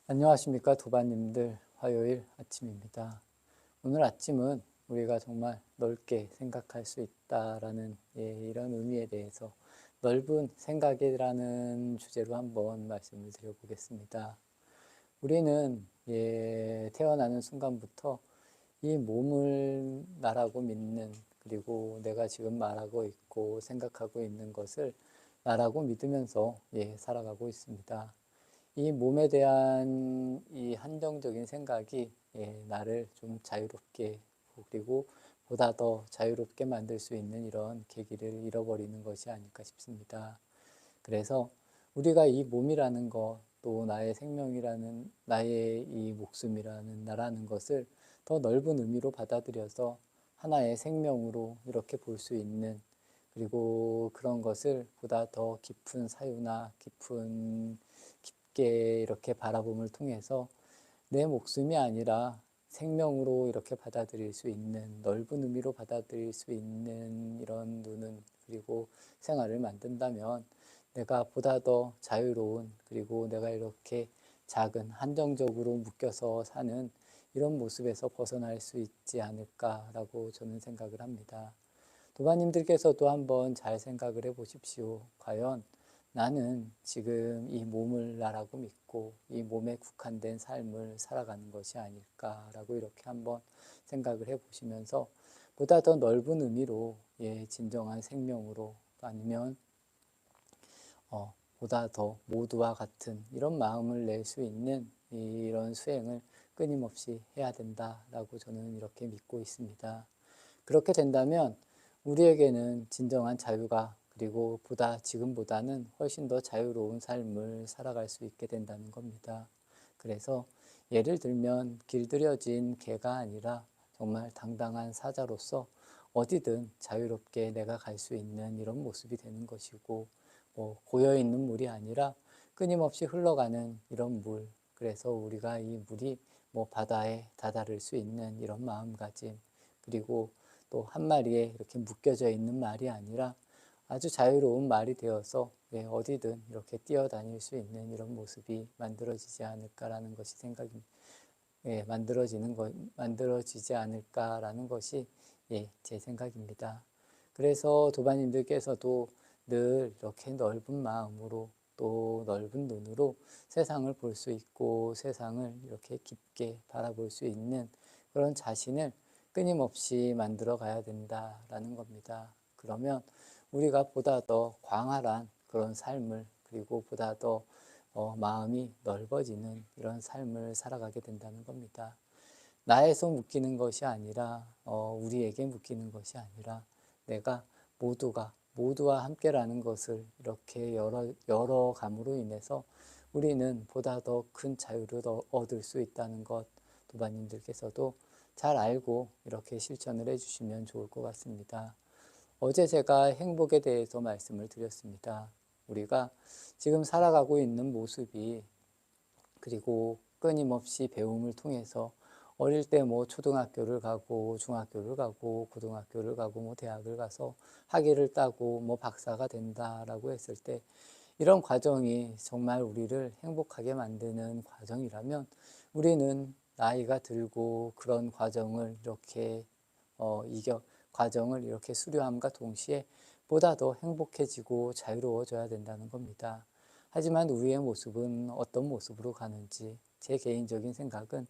안녕하십니까 도반님들. 화요일 아침입니다. 오늘 아침은 우리가 정말 넓게 생각할 수 있다라는 이런 의미에 대해서 넓은 생각이라는 주제로 한번 말씀을 드려보겠습니다. 우리는 태어나는 순간부터 이 몸을 나라고 믿는, 그리고 내가 지금 말하고 있고 생각하고 있는 것을 나라고 믿으면서 살아가고 있습니다. 이 몸에 대한 이 한정적인 생각이 나를 좀 자유롭게, 그리고 보다 더 자유롭게 만들 수 있는 이런 계기를 잃어버리는 것이 아닐까 싶습니다. 그래서 우리가 이 몸이라는 것, 또 나의 생명이라는, 나의 이 목숨이라는 나라는 것을 더 넓은 의미로 받아들여서 하나의 생명으로 이렇게 볼 수 있는, 그리고 그런 것을 보다 더 깊은 사유나 깊게 이렇게 바라봄을 통해서 내 목숨이 아니라 생명으로 이렇게 받아들일 수 있는, 넓은 의미로 받아들일 수 있는 이런 눈은, 그리고 생활을 만든다면 내가 보다 더 자유로운, 그리고 내가 이렇게 작은 한정적으로 묶여서 사는 이런 모습에서 벗어날 수 있지 않을까라고 저는 생각을 합니다. 도마님들께서도 한번 잘 생각을 해 보십시오. 과연 나는 지금 이 몸을 나라고 믿고 이 몸에 국한된 삶을 살아가는 것이 아닐까라고 이렇게 한번 생각을 해 보시면서 보다 더 넓은 의미로 진정한 생명으로, 아니면 보다 더 모두와 같은 이런 마음을 낼 수 있는 이런 수행을 끊임없이 해야 된다라고 저는 이렇게 믿고 있습니다. 그렇게 된다면 우리에게는 진정한 자유가, 그리고 지금보다는 훨씬 더 자유로운 삶을 살아갈 수 있게 된다는 겁니다. 그래서 예를 들면 길들여진 개가 아니라 정말 당당한 사자로서 어디든 자유롭게 내가 갈 수 있는 이런 모습이 되는 것이고, 고여있는 물이 아니라 끊임없이 흘러가는 이런 물, 그래서 우리가 이 물이 바다에 다다를 수 있는 이런 마음가짐, 그리고 또 한 마리에 이렇게 묶여져 있는 말이 아니라 아주 자유로운 말이 되어서 어디든 이렇게 뛰어다닐 수 있는 이런 모습이 만들어지지 않을까라는 것이 만들어지지 않을까라는 것이 제 생각입니다. 그래서 도반님들께서도 늘 이렇게 넓은 마음으로, 또 넓은 눈으로 세상을 볼 수 있고 세상을 이렇게 깊게 바라볼 수 있는 그런 자신을 끊임없이 만들어 가야 된다라는 겁니다. 그러면 우리가 보다 더 광활한 그런 삶을, 그리고 보다 더 마음이 넓어지는 이런 삶을 살아가게 된다는 겁니다. 나에서 묶이는 것이 아니라, 우리에게 묶이는 것이 아니라 내가 모두와 함께라는 것을 이렇게 열어감으로 인해서 우리는 보다 더 큰 자유를 얻을 수 있다는 것, 도반님들께서도 잘 알고 이렇게 실천을 해주시면 좋을 것 같습니다. 어제 제가 행복에 대해서 말씀을 드렸습니다. 우리가 지금 살아가고 있는 모습이, 그리고 끊임없이 배움을 통해서 어릴 때 초등학교를 가고 중학교를 가고 고등학교를 가고 대학을 가서 학위를 따고 박사가 된다라고 했을 때, 이런 과정이 정말 우리를 행복하게 만드는 과정이라면 우리는 나이가 들고 그런 과정을 이렇게 과정을 이렇게 수료함과 동시에 보다 더 행복해지고 자유로워져야 된다는 겁니다. 하지만 우리의 모습은 어떤 모습으로 가는지, 제 개인적인 생각은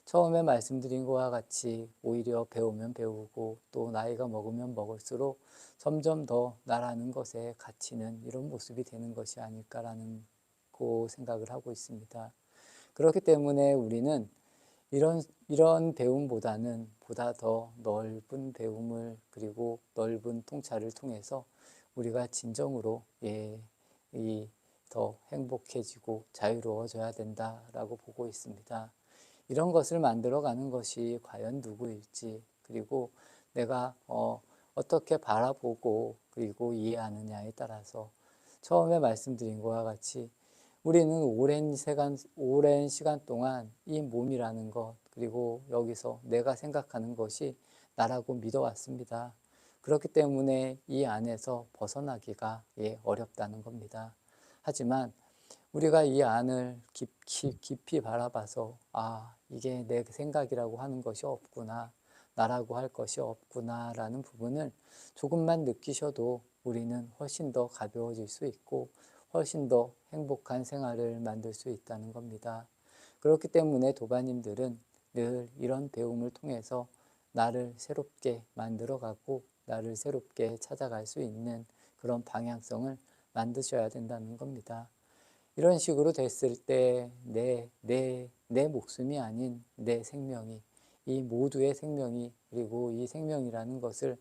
처음에 말씀드린 것과 같이 오히려 배우면 배우고 또 나이가 먹으면 먹을수록 점점 더 나라는 것에 갇히는 이런 모습이 되는 것이 아닐까라는 생각을 하고 있습니다. 그렇기 때문에 우리는 이런 배움보다는 보다 더 넓은 배움을, 그리고 넓은 통찰을 통해서 우리가 진정으로 더 행복해지고 자유로워져야 된다라고 보고 있습니다. 이런 것을 만들어가는 것이 과연 누구일지, 그리고 내가 어떻게 바라보고 그리고 이해하느냐에 따라서 처음에 말씀드린 것과 같이 우리는 오랜 시간 동안 이 몸이라는 것, 그리고 여기서 내가 생각하는 것이 나라고 믿어왔습니다. 그렇기 때문에 이 안에서 벗어나기가 어렵다는 겁니다. 하지만 우리가 이 안을 깊이 바라봐서 이게 내 생각이라고 하는 것이 없구나, 나라고 할 것이 없구나 라는 부분을 조금만 느끼셔도 우리는 훨씬 더 가벼워질 수 있고 훨씬 더 행복한 생활을 만들 수 있다는 겁니다. 그렇기 때문에 도바님들은 늘 이런 배움을 통해서 나를 새롭게 만들어가고 나를 새롭게 찾아갈 수 있는 그런 방향성을 만드셔야 된다는 겁니다. 이런 식으로 됐을 때 내 목숨이 아닌 내 생명이, 이 모두의 생명이, 그리고 이 생명이라는 것이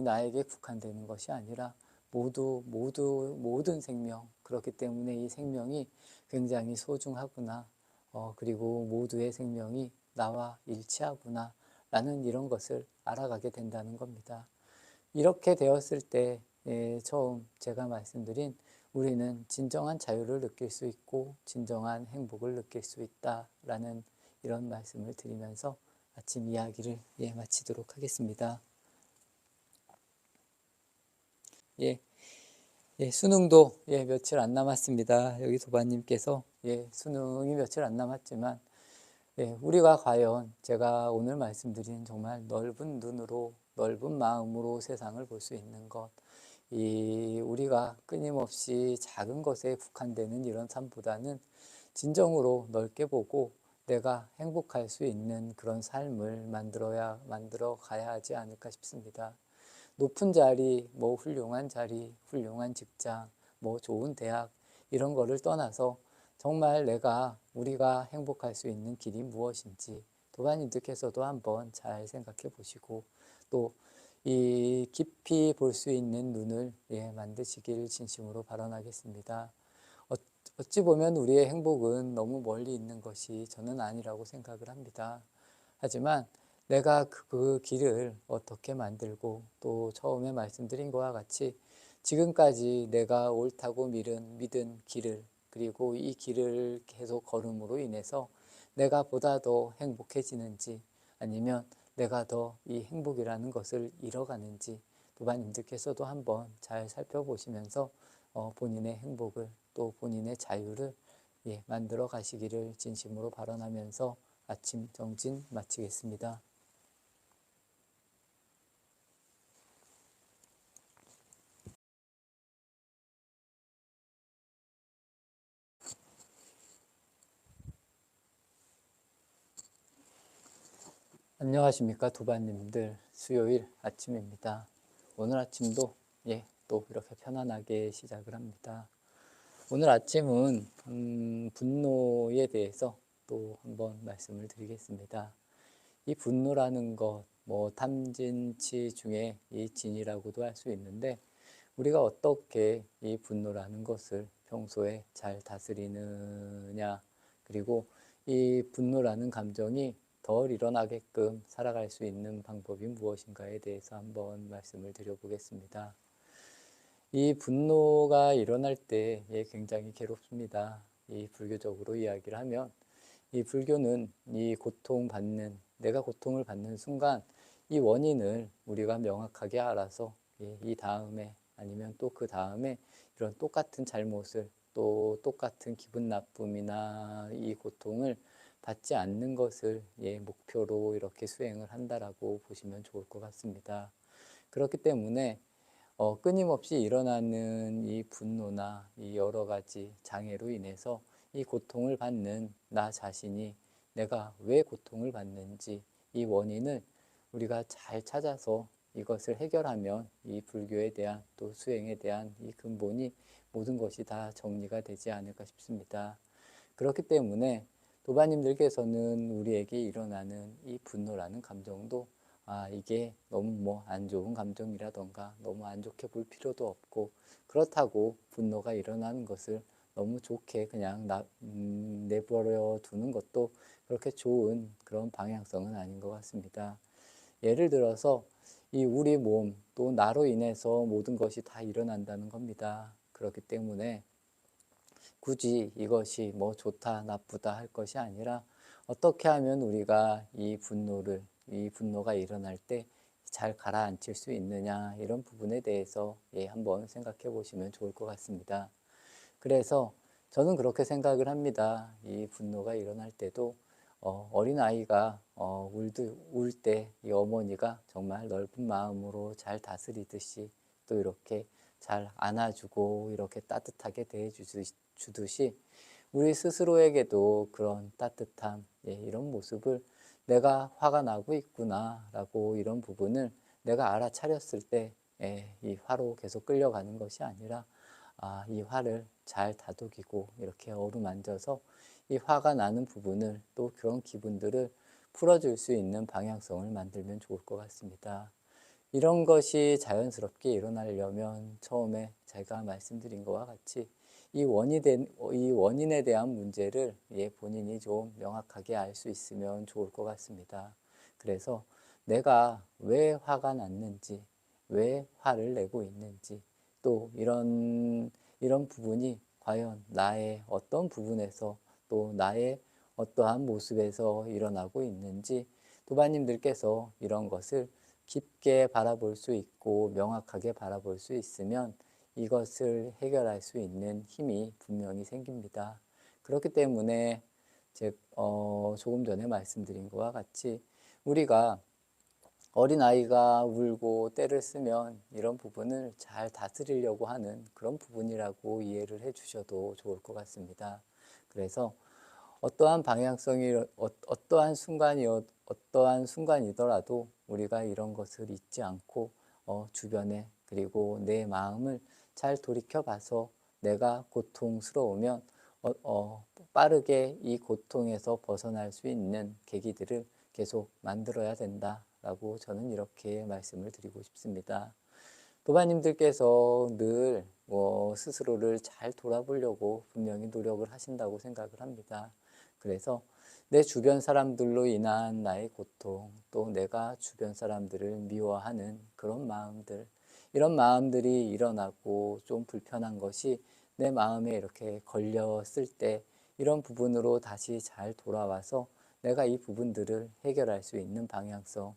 나에게 국한되는 것이 아니라 모든 생명, 그렇기 때문에 이 생명이 굉장히 소중하구나, 그리고 모두의 생명이 나와 일치하구나 라는 이런 것을 알아가게 된다는 겁니다. 이렇게 되었을 때 처음 제가 말씀드린 우리는 진정한 자유를 느낄 수 있고 진정한 행복을 느낄 수 있다라는 이런 말씀을 드리면서 아침 이야기를 마치도록 하겠습니다. 수능도 며칠 안 남았습니다. 여기 도반님께서 수능이 며칠 안 남았지만 우리가 과연 제가 오늘 말씀드린 정말 넓은 눈으로 넓은 마음으로 세상을 볼 수 있는 것, 우리가 끊임없이 작은 것에 국한되는 이런 삶보다는 진정으로 넓게 보고 내가 행복할 수 있는 그런 삶을 만들어 가야 하지 않을까 싶습니다. 높은 자리, 훌륭한 자리, 훌륭한 직장, 좋은 대학 이런 거를 떠나서 정말 우리가 행복할 수 있는 길이 무엇인지 도반님들께서도 한번 잘 생각해 보시고 또 이 깊이 볼 수 있는 눈을 만드시길 진심으로 발언하겠습니다. 어찌 보면 우리의 행복은 너무 멀리 있는 것이 저는 아니라고 생각을 합니다. 하지만 내가 그 길을 어떻게 만들고 또 처음에 말씀드린 것과 같이 지금까지 내가 옳다고 믿은 길을 그리고 이 길을 계속 걸음으로 인해서 내가 보다 더 행복해지는지 아니면 내가 더 이 행복이라는 것을 잃어가는지 도반님들께서도 한번 잘 살펴보시면서 본인의 행복을 또 본인의 자유를 만들어 가시기를 진심으로 발언하면서 아침 정진 마치겠습니다. 안녕하십니까 도반님들, 수요일 아침입니다. 오늘 아침도 또 이렇게 편안하게 시작을 합니다. 오늘 아침은 분노에 대해서 또 한번 말씀을 드리겠습니다. 이 분노라는 것, 탐진치 중에 이 진이라고도 할 수 있는데 우리가 어떻게 이 분노라는 것을 평소에 잘 다스리느냐, 그리고 이 분노라는 감정이 덜 일어나게끔 살아갈 수 있는 방법이 무엇인가에 대해서 한번 말씀을 드려보겠습니다. 이 분노가 일어날 때 굉장히 괴롭습니다. 이 불교적으로 이야기를 하면 이 불교는 내가 고통을 받는 순간 이 원인을 우리가 명확하게 알아서 이 다음에 아니면 또 그 다음에 이런 똑같은 잘못을 또 똑같은 기분 나쁨이나 이 고통을 받지 않는 것을 목표로 이렇게 수행을 한다라고 보시면 좋을 것 같습니다. 그렇기 때문에 끊임없이 일어나는 이 분노나 이 여러 가지 장애로 인해서 이 고통을 받는 나 자신이 내가 왜 고통을 받는지 이 원인을 우리가 잘 찾아서 이것을 해결하면 이 불교에 대한 또 수행에 대한 이 근본이 모든 것이 다 정리가 되지 않을까 싶습니다. 그렇기 때문에 도바님들께서는 우리에게 일어나는 이 분노라는 감정도 이게 너무 안 좋은 감정이라던가 너무 안 좋게 볼 필요도 없고 그렇다고 분노가 일어나는 것을 너무 좋게 그냥 내버려 두는 것도 그렇게 좋은 그런 방향성은 아닌 것 같습니다. 예를 들어서 이 우리 몸 또 나로 인해서 모든 것이 다 일어난다는 겁니다. 그렇기 때문에 굳이 이것이 좋다 나쁘다 할 것이 아니라 어떻게 하면 우리가 이 분노가 일어날 때 잘 가라앉힐 수 있느냐 이런 부분에 대해서 한번 생각해 보시면 좋을 것 같습니다. 그래서 저는 그렇게 생각을 합니다. 이 분노가 일어날 때도 어린아이가 울 때 이 어머니가 정말 넓은 마음으로 잘 다스리듯이 또 이렇게 잘 안아주고 이렇게 따뜻하게 대해주듯이 우리 스스로에게도 그런 따뜻함, 이런 모습을 내가 화가 나고 있구나라고 이런 부분을 내가 알아차렸을 때, 이 화로 계속 끌려가는 것이 아니라 이 화를 잘 다독이고 이렇게 어루만져서 이 화가 나는 부분을 또 그런 기분들을 풀어줄 수 있는 방향성을 만들면 좋을 것 같습니다. 이런 것이 자연스럽게 일어나려면 처음에 제가 말씀드린 것과 같이 이 원인에 대한 문제를 본인이 좀 명확하게 알 수 있으면 좋을 것 같습니다. 그래서 내가 왜 화가 났는지, 왜 화를 내고 있는지, 또 이런 부분이 과연 나의 어떤 부분에서 또 나의 어떠한 모습에서 일어나고 있는지 도반님들께서 이런 것을 깊게 바라볼 수 있고 명확하게 바라볼 수 있으면 이것을 해결할 수 있는 힘이 분명히 생깁니다. 그렇기 때문에 조금 전에 말씀드린 것과 같이 우리가 어린아이가 울고 떼를 쓰면 이런 부분을 잘 다스리려고 하는 그런 부분이라고 이해를 해 주셔도 좋을 것 같습니다. 그래서 어떠한 방향성이 어떠한 순간이더라도 우리가 이런 것을 잊지 않고 주변에 그리고 내 마음을 잘 돌이켜 봐서 내가 고통스러우면 빠르게 이 고통에서 벗어날 수 있는 계기들을 계속 만들어야 된다라고 저는 이렇게 말씀을 드리고 싶습니다. 도반님들께서 늘 스스로를 잘 돌아보려고 분명히 노력을 하신다고 생각을 합니다. 그래서 내 주변 사람들로 인한 나의 고통, 또 내가 주변 사람들을 미워하는 그런 마음들, 이런 마음들이 일어나고 좀 불편한 것이 내 마음에 이렇게 걸렸을 때 이런 부분으로 다시 잘 돌아와서 내가 이 부분들을 해결할 수 있는 방향성,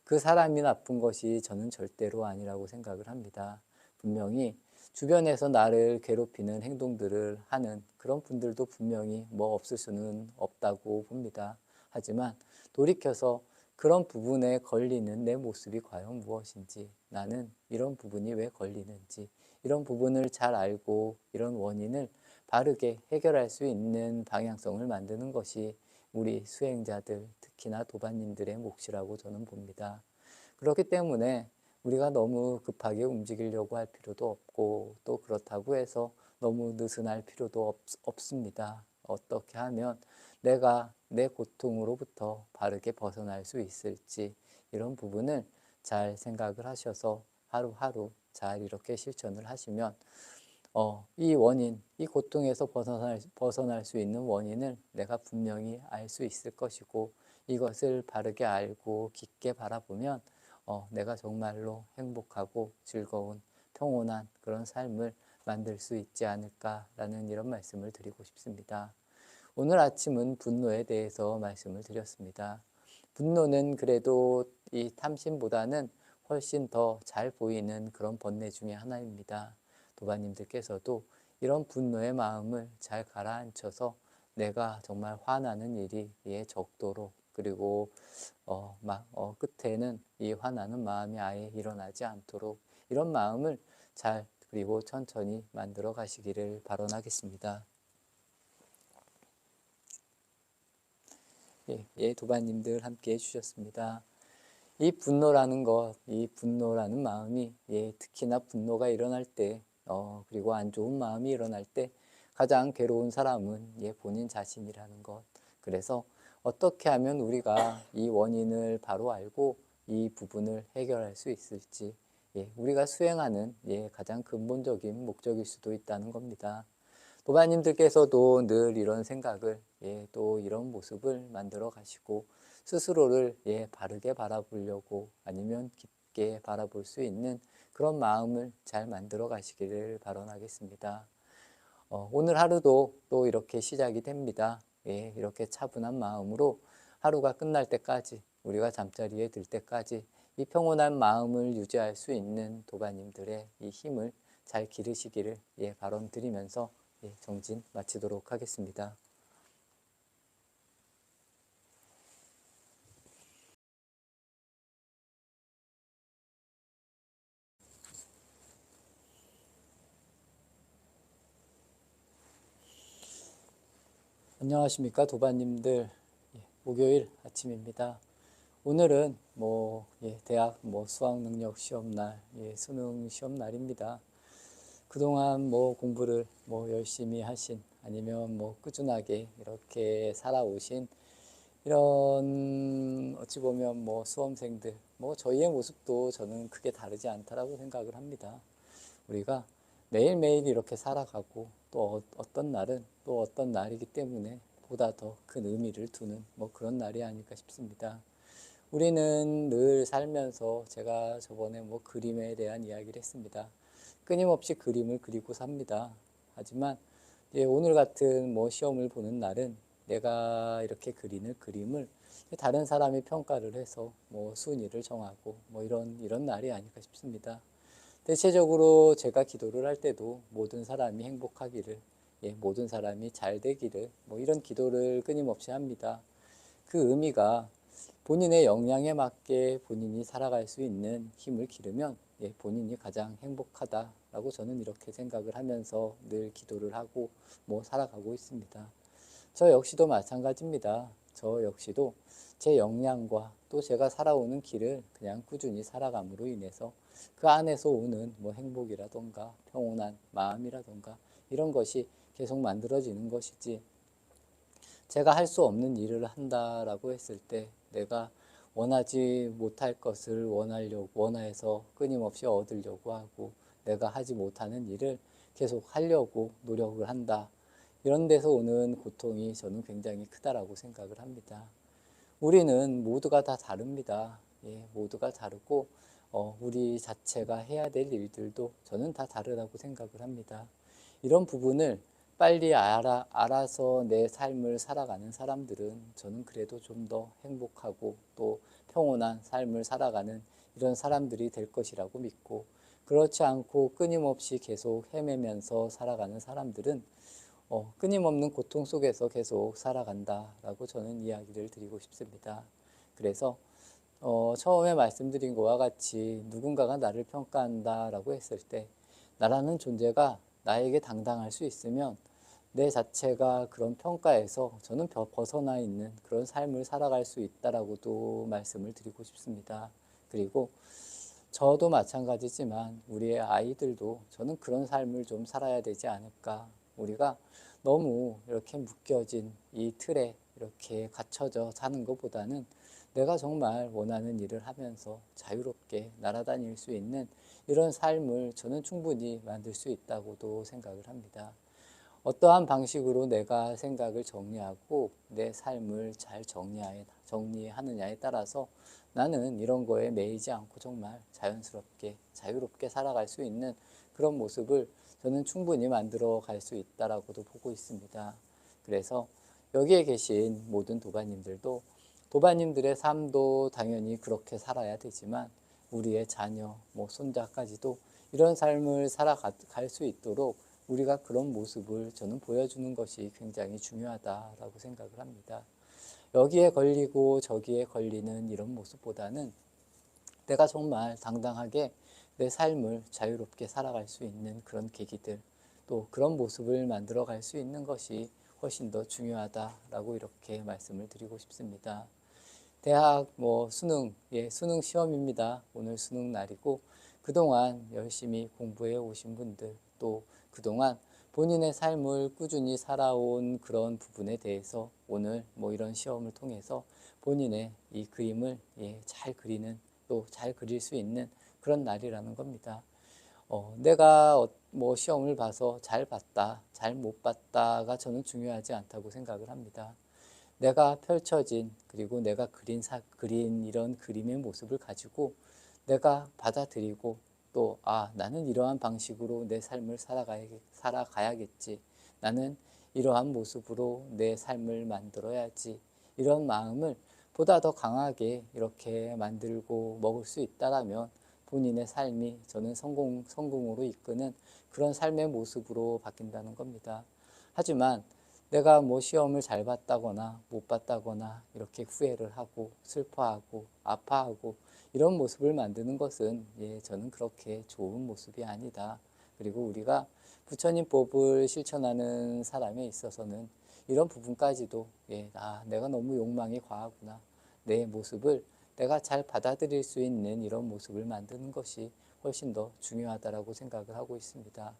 그 사람이 나쁜 것이 저는 절대로 아니라고 생각을 합니다. 분명히 주변에서 나를 괴롭히는 행동들을 하는 그런 분들도 분명히 없을 수는 없다고 봅니다. 하지만 돌이켜서 그런 부분에 걸리는 내 모습이 과연 무엇인지, 나는 이런 부분이 왜 걸리는지, 이런 부분을 잘 알고 이런 원인을 바르게 해결할 수 있는 방향성을 만드는 것이 우리 수행자들, 특히나 도반님들의 몫이라고 저는 봅니다. 그렇기 때문에 우리가 너무 급하게 움직이려고 할 필요도 없고 또 그렇다고 해서 너무 느슨할 필요도 없습니다. 어떻게 하면 내가 내 고통으로부터 바르게 벗어날 수 있을지 이런 부분을 잘 생각을 하셔서 하루하루 잘 이렇게 실천을 하시면 이 원인, 이 고통에서 벗어날 수 있는 원인을 내가 분명히 알 수 있을 것이고 이것을 바르게 알고 깊게 바라보면 내가 정말로 행복하고 즐거운 평온한 그런 삶을 만들 수 있지 않을까라는 이런 말씀을 드리고 싶습니다. 오늘 아침은 분노에 대해서 말씀을 드렸습니다. 분노는 그래도 이 탐심보다는 훨씬 더 잘 보이는 그런 번뇌 중에 하나입니다. 도반님들께서도 이런 분노의 마음을 잘 가라앉혀서 내가 정말 화나는 일이 적도록 그리고 끝에는 이 화나는 마음이 아예 일어나지 않도록 이런 마음을 잘 그리고 천천히 만들어 가시기를 바라겠습니다. 도반님들 함께 해주셨습니다. 이 분노라는 마음이 특히나 분노가 일어날 때 그리고 안 좋은 마음이 일어날 때 가장 괴로운 사람은 본인 자신이라는 것. 그래서 어떻게 하면 우리가 이 원인을 바로 알고 이 부분을 해결할 수 있을지 우리가 수행하는 가장 근본적인 목적일 수도 있다는 겁니다. 도반님들께서도 늘 이런 생각을 또 이런 모습을 만들어 가시고 스스로를 바르게 바라보려고 아니면 깊게 바라볼 수 있는 그런 마음을 잘 만들어 가시기를 바라겠습니다. 오늘 하루도 또 이렇게 시작이 됩니다. 이렇게 차분한 마음으로 하루가 끝날 때까지 우리가 잠자리에 들 때까지 이 평온한 마음을 유지할 수 있는 도반님들의 이 힘을 잘 기르시기를 발언드리면서 정진 마치도록 하겠습니다. 안녕하십니까 도반님들. 목요일 아침입니다. 오늘은 대학 수학 능력 시험 날, 수능 시험 날입니다. 그동안 공부를 열심히 하신, 아니면 꾸준하게 이렇게 살아오신 이런 어찌 보면 수험생들, 저희의 모습도 저는 크게 다르지 않다라고 생각을 합니다. 우리가 매일매일 이렇게 살아가고 또 어떤 날은 또 어떤 날이기 때문에 보다 더 큰 의미를 두는 그런 날이 아닐까 싶습니다. 우리는 늘 살면서, 제가 저번에 그림에 대한 이야기를 했습니다. 끊임없이 그림을 그리고 삽니다. 하지만 오늘 같은 시험을 보는 날은 내가 이렇게 그리는 그림을 다른 사람이 평가를 해서 순위를 정하고 이런 날이 아닐까 싶습니다. 대체적으로 제가 기도를 할 때도 모든 사람이 행복하기를, 모든 사람이 잘 되기를 이런 기도를 끊임없이 합니다. 그 의미가 본인의 역량에 맞게 본인이 살아갈 수 있는 힘을 기르면 본인이 가장 행복하다라고 저는 이렇게 생각을 하면서 늘 기도를 하고 살아가고 있습니다. 저 역시도 마찬가지입니다. 저 역시도 제 역량과 또 제가 살아오는 길을 그냥 꾸준히 살아감으로 인해서 그 안에서 오는 행복이라던가 평온한 마음이라던가 이런 것이 계속 만들어지는 것이지, 제가 할 수 없는 일을 한다라고 했을 때 내가 원하지 못할 것을 원해서 끊임없이 얻으려고 하고, 내가 하지 못하는 일을 계속 하려고 노력을 한다. 이런 데서 오는 고통이 저는 굉장히 크다라고 생각을 합니다. 우리는 모두가 다 다릅니다. 모두가 다르고 우리 자체가 해야 될 일들도 저는 다 다르다고 생각을 합니다. 이런 부분을 빨리 알아서 내 삶을 살아가는 사람들은 저는 그래도 좀 더 행복하고 또 평온한 삶을 살아가는 이런 사람들이 될 것이라고 믿고, 그렇지 않고 끊임없이 계속 헤매면서 살아가는 사람들은 끊임없는 고통 속에서 계속 살아간다라고 저는 이야기를 드리고 싶습니다. 그래서 처음에 말씀드린 것과 같이 누군가가 나를 평가한다라고 했을 때 나라는 존재가 나에게 당당할 수 있으면 내 자체가 그런 평가에서 저는 벗어나 있는 그런 삶을 살아갈 수 있다라고도 말씀을 드리고 싶습니다. 그리고 저도 마찬가지지만 우리의 아이들도 저는 그런 삶을 좀 살아야 되지 않을까. 우리가 너무 이렇게 묶여진 이 틀에 이렇게 갇혀져 사는 것보다는 내가 정말 원하는 일을 하면서 자유롭게 날아다닐 수 있는 이런 삶을 저는 충분히 만들 수 있다고도 생각을 합니다. 어떠한 방식으로 내가 생각을 정리하고 내 삶을 잘 정리하느냐에 따라서 나는 이런 거에 매이지 않고 정말 자연스럽게 자유롭게 살아갈 수 있는 그런 모습을 저는 충분히 만들어 갈 수 있다라고도 보고 있습니다. 그래서 여기에 계신 모든 도반님들도 도반님들의 삶도 당연히 그렇게 살아야 되지만 우리의 자녀, 손자까지도 이런 삶을 살아갈 수 있도록 우리가 그런 모습을 저는 보여주는 것이 굉장히 중요하다라고 생각을 합니다. 여기에 걸리고 저기에 걸리는 이런 모습보다는 내가 정말 당당하게 내 삶을 자유롭게 살아갈 수 있는 그런 계기들, 또 그런 모습을 만들어 갈 수 있는 것이 훨씬 더 중요하다라고 이렇게 말씀을 드리고 싶습니다. 대학 수능 시험입니다. 오늘 수능 날이고 그동안 열심히 공부해 오신 분들, 또 그동안 본인의 삶을 꾸준히 살아온 그런 부분에 대해서 오늘 이런 시험을 통해서 본인의 이 그림을 잘 그리는, 또 잘 그릴 수 있는 그런 날이라는 겁니다. 내가 시험을 봐서 잘 봤다, 잘 못 봤다가 저는 중요하지 않다고 생각을 합니다. 내가 펼쳐진, 그리고 내가 그린 이런 그림의 모습을 가지고 내가 받아들이고 또 나는 이러한 방식으로 내 삶을 살아가야겠지. 나는 이러한 모습으로 내 삶을 만들어야지. 이런 마음을 보다 더 강하게 이렇게 만들고 먹을 수 있다라면 본인의 삶이 저는 성공으로 이끄는 그런 삶의 모습으로 바뀐다는 겁니다. 하지만 내가 뭐 시험을 잘 봤다거나 못 봤다거나 이렇게 후회를 하고 슬퍼하고 아파하고 이런 모습을 만드는 것은 저는 그렇게 좋은 모습이 아니다. 그리고 우리가 부처님 법을 실천하는 사람에 있어서는 이런 부분까지도 내가 너무 욕망이 과하구나. 내 모습을 내가 잘 받아들일 수 있는 이런 모습을 만드는 것이 훨씬 더 중요하다라고 생각을 하고 있습니다.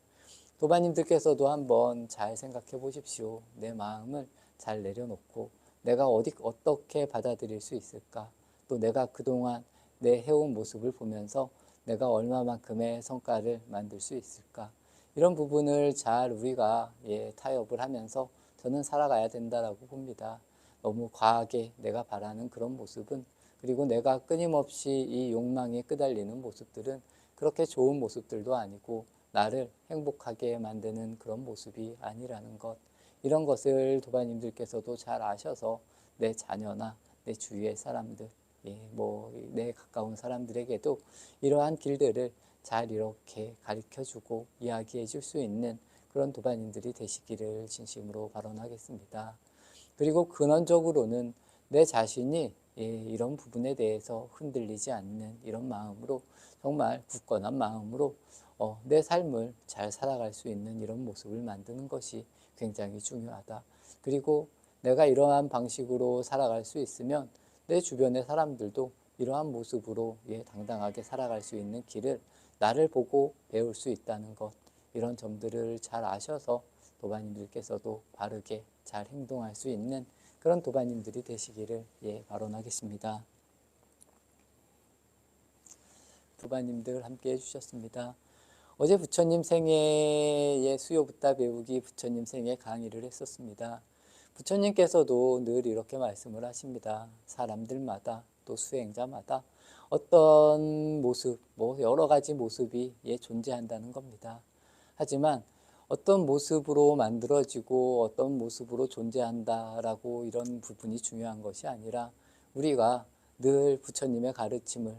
도바님들께서도 한번 잘 생각해 보십시오. 내 마음을 잘 내려놓고 내가 어떻게 받아들일 수 있을까? 또 내가 그동안 내 해온 모습을 보면서 내가 얼마만큼의 성과를 만들 수 있을까? 이런 부분을 잘 우리가 타협을 하면서 저는 살아가야 된다라고 봅니다. 너무 과하게 내가 바라는 그런 모습은, 그리고 내가 끊임없이 이 욕망에 끄달리는 모습들은 그렇게 좋은 모습들도 아니고 나를 행복하게 만드는 그런 모습이 아니라는 것, 이런 것을 도바님들께서도 잘 아셔서 내 자녀나 내 주위의 사람들, 내 가까운 사람들에게도 이러한 길들을 잘 이렇게 가르쳐주고 이야기해 줄 수 있는 그런 도바님들이 되시기를 진심으로 발언하겠습니다. 그리고 근원적으로는 내 자신이 이런 부분에 대해서 흔들리지 않는 이런 마음으로, 정말 굳건한 마음으로 내 삶을 잘 살아갈 수 있는 이런 모습을 만드는 것이 굉장히 중요하다. 그리고 내가 이러한 방식으로 살아갈 수 있으면 내 주변의 사람들도 이러한 모습으로 당당하게 살아갈 수 있는 길을 나를 보고 배울 수 있다는 것, 이런 점들을 잘 아셔서 도바님들께서도 바르게 잘 행동할 수 있는 그런 도바님들이 되시기를 발언하겠습니다. 도바님들 함께 해주셨습니다. 어제 부처님 생애의 수요부따 배우기 부처님 생애 강의를 했었습니다. 부처님께서도 늘 이렇게 말씀을 하십니다. 사람들마다 또 수행자마다 어떤 모습, 여러 가지 모습이 존재한다는 겁니다. 하지만 어떤 모습으로 만들어지고 어떤 모습으로 존재한다라고 이런 부분이 중요한 것이 아니라 우리가 늘 부처님의 가르침을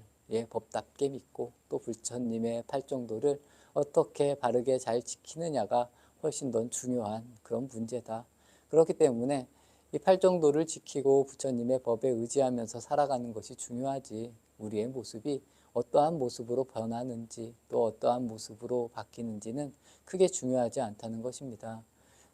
법답게 믿고 또 부처님의 팔정도를 어떻게 바르게 잘 지키느냐가 훨씬 더 중요한 그런 문제다. 그렇기 때문에 이 팔정도를 지키고 부처님의 법에 의지하면서 살아가는 것이 중요하지, 우리의 모습이 어떠한 모습으로 변하는지 또 어떠한 모습으로 바뀌는지는 크게 중요하지 않다는 것입니다.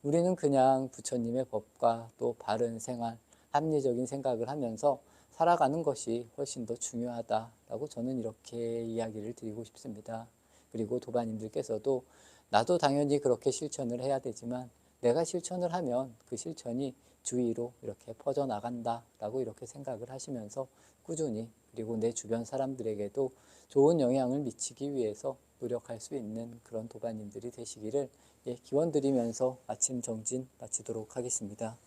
우리는 그냥 부처님의 법과 또 바른 생활, 합리적인 생각을 하면서 살아가는 것이 훨씬 더 중요하다라고 저는 이렇게 이야기를 드리고 싶습니다. 그리고 도바님들께서도 나도 당연히 그렇게 실천을 해야 되지만 내가 실천을 하면 그 실천이 주위로 이렇게 퍼져나간다라고 이렇게 생각을 하시면서 꾸준히, 그리고 내 주변 사람들에게도 좋은 영향을 미치기 위해서 노력할 수 있는 그런 도바님들이 되시기를 기원드리면서 아침 정진 마치도록 하겠습니다.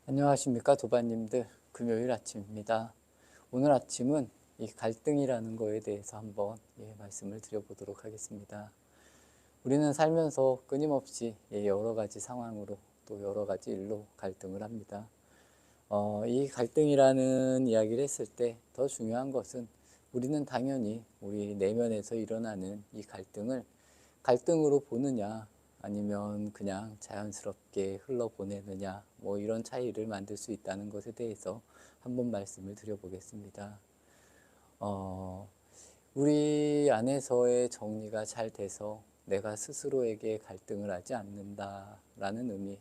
안녕하십니까 도바님들, 금요일 아침입니다. 오늘 아침은 이 갈등이라는 거에 대해서 한번 말씀을 드려보도록 하겠습니다. 우리는 살면서 끊임없이 여러 가지 상황으로 또 여러 가지 일로 갈등을 합니다. 이 갈등이라는 이야기를 했을 때 더 중요한 것은 우리는 당연히 우리 내면에서 일어나는 이 갈등을 갈등으로 보느냐 아니면 그냥 자연스럽게 흘러보내느냐, 이런 차이를 만들 수 있다는 것에 대해서 한번 말씀을 드려보겠습니다. 우리 안에서의 정리가 잘 돼서 내가 스스로에게 갈등을 하지 않는다라는 의미,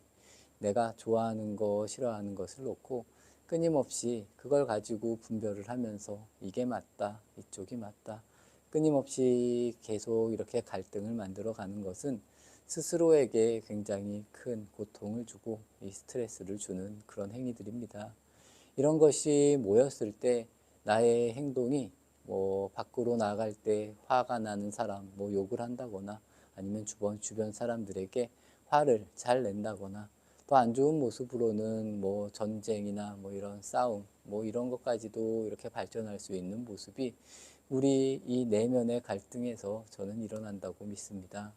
내가 좋아하는 거, 싫어하는 것을 놓고 끊임없이 그걸 가지고 분별을 하면서 이게 맞다, 이쪽이 맞다, 끊임없이 계속 이렇게 갈등을 만들어 가는 것은 스스로에게 굉장히 큰 고통을 주고 이 스트레스를 주는 그런 행위들입니다. 이런 것이 모였을 때 나의 행동이 밖으로 나갈 때 화가 나는 사람, 욕을 한다거나 아니면 주변 사람들에게 화를 잘 낸다거나 또 안 좋은 모습으로는 전쟁이나 이런 싸움, 뭐 이런 것까지도 이렇게 발전할 수 있는 모습이 우리 이 내면의 갈등에서 저는 일어난다고 믿습니다.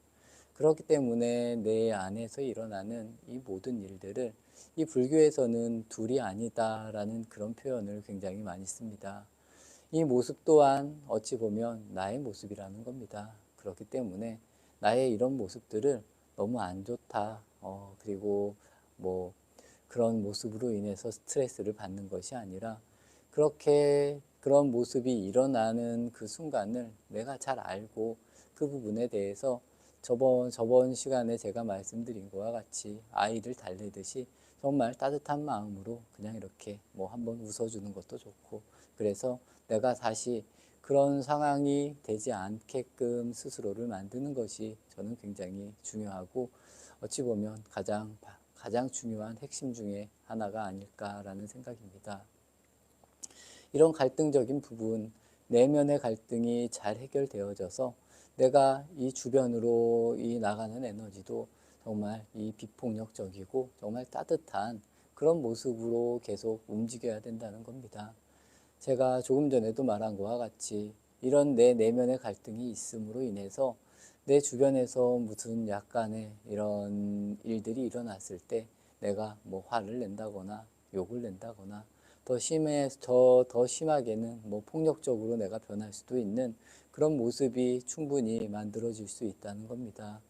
그렇기 때문에 내 안에서 일어나는 이 모든 일들을 이 불교에서는 둘이 아니다라는 그런 표현을 굉장히 많이 씁니다. 이 모습 또한 어찌 보면 나의 모습이라는 겁니다. 그렇기 때문에 나의 이런 모습들을 너무 안 좋다, 그리고 뭐 그런 모습으로 인해서 스트레스를 받는 것이 아니라 그렇게 그런 모습이 일어나는 그 순간을 내가 잘 알고 그 부분에 대해서 저번 시간에 제가 말씀드린 것과 같이 아이를 달래듯이 정말 따뜻한 마음으로 그냥 이렇게 뭐 한번 웃어주는 것도 좋고, 그래서 내가 다시 그런 상황이 되지 않게끔 스스로를 만드는 것이 저는 굉장히 중요하고 어찌 보면 가장 중요한 핵심 중에 하나가 아닐까라는 생각입니다. 이런 갈등적인 부분, 내면의 갈등이 잘 해결되어져서 내가 이 주변으로 이 나가는 에너지도 정말 이 비폭력적이고 정말 따뜻한 그런 모습으로 계속 움직여야 된다는 겁니다. 제가 조금 전에도 말한 것과 같이 이런 내 내면의 갈등이 있음으로 인해서 내 주변에서 무슨 약간의 이런 일들이 일어났을 때 내가 뭐 화를 낸다거나 욕을 낸다거나 더 심하게는 뭐 폭력적으로 내가 변할 수도 있는 그런 모습이 충분히 만들어질 수 있다는 겁니다.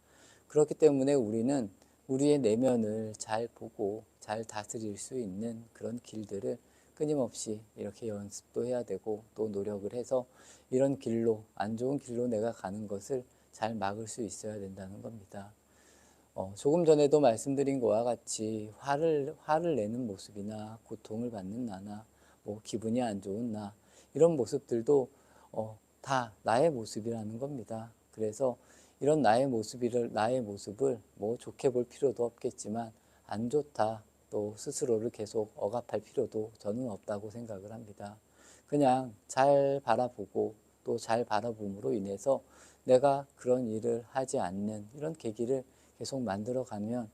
그렇기 때문에 우리는 우리의 내면을 잘 보고 잘 다스릴 수 있는 그런 길들을 끊임없이 이렇게 연습도 해야 되고 또 노력을 해서 이런 길로, 안 좋은 길로 내가 가는 것을 잘 막을 수 있어야 된다는 겁니다. 조금 전에도 말씀드린 것과 같이 화를 내는 모습이나 고통을 받는 나나 뭐 기분이 안 좋은 나 이런 모습들도 다 나의 모습이라는 겁니다. 그래서 이런 나의 모습을 뭐 좋게 볼 필요도 없겠지만 안 좋다 또 스스로를 계속 억압할 필요도 저는 없다고 생각을 합니다. 그냥 잘 바라보고 또 잘 바라봄으로 인해서 내가 그런 일을 하지 않는 이런 계기를 계속 만들어가면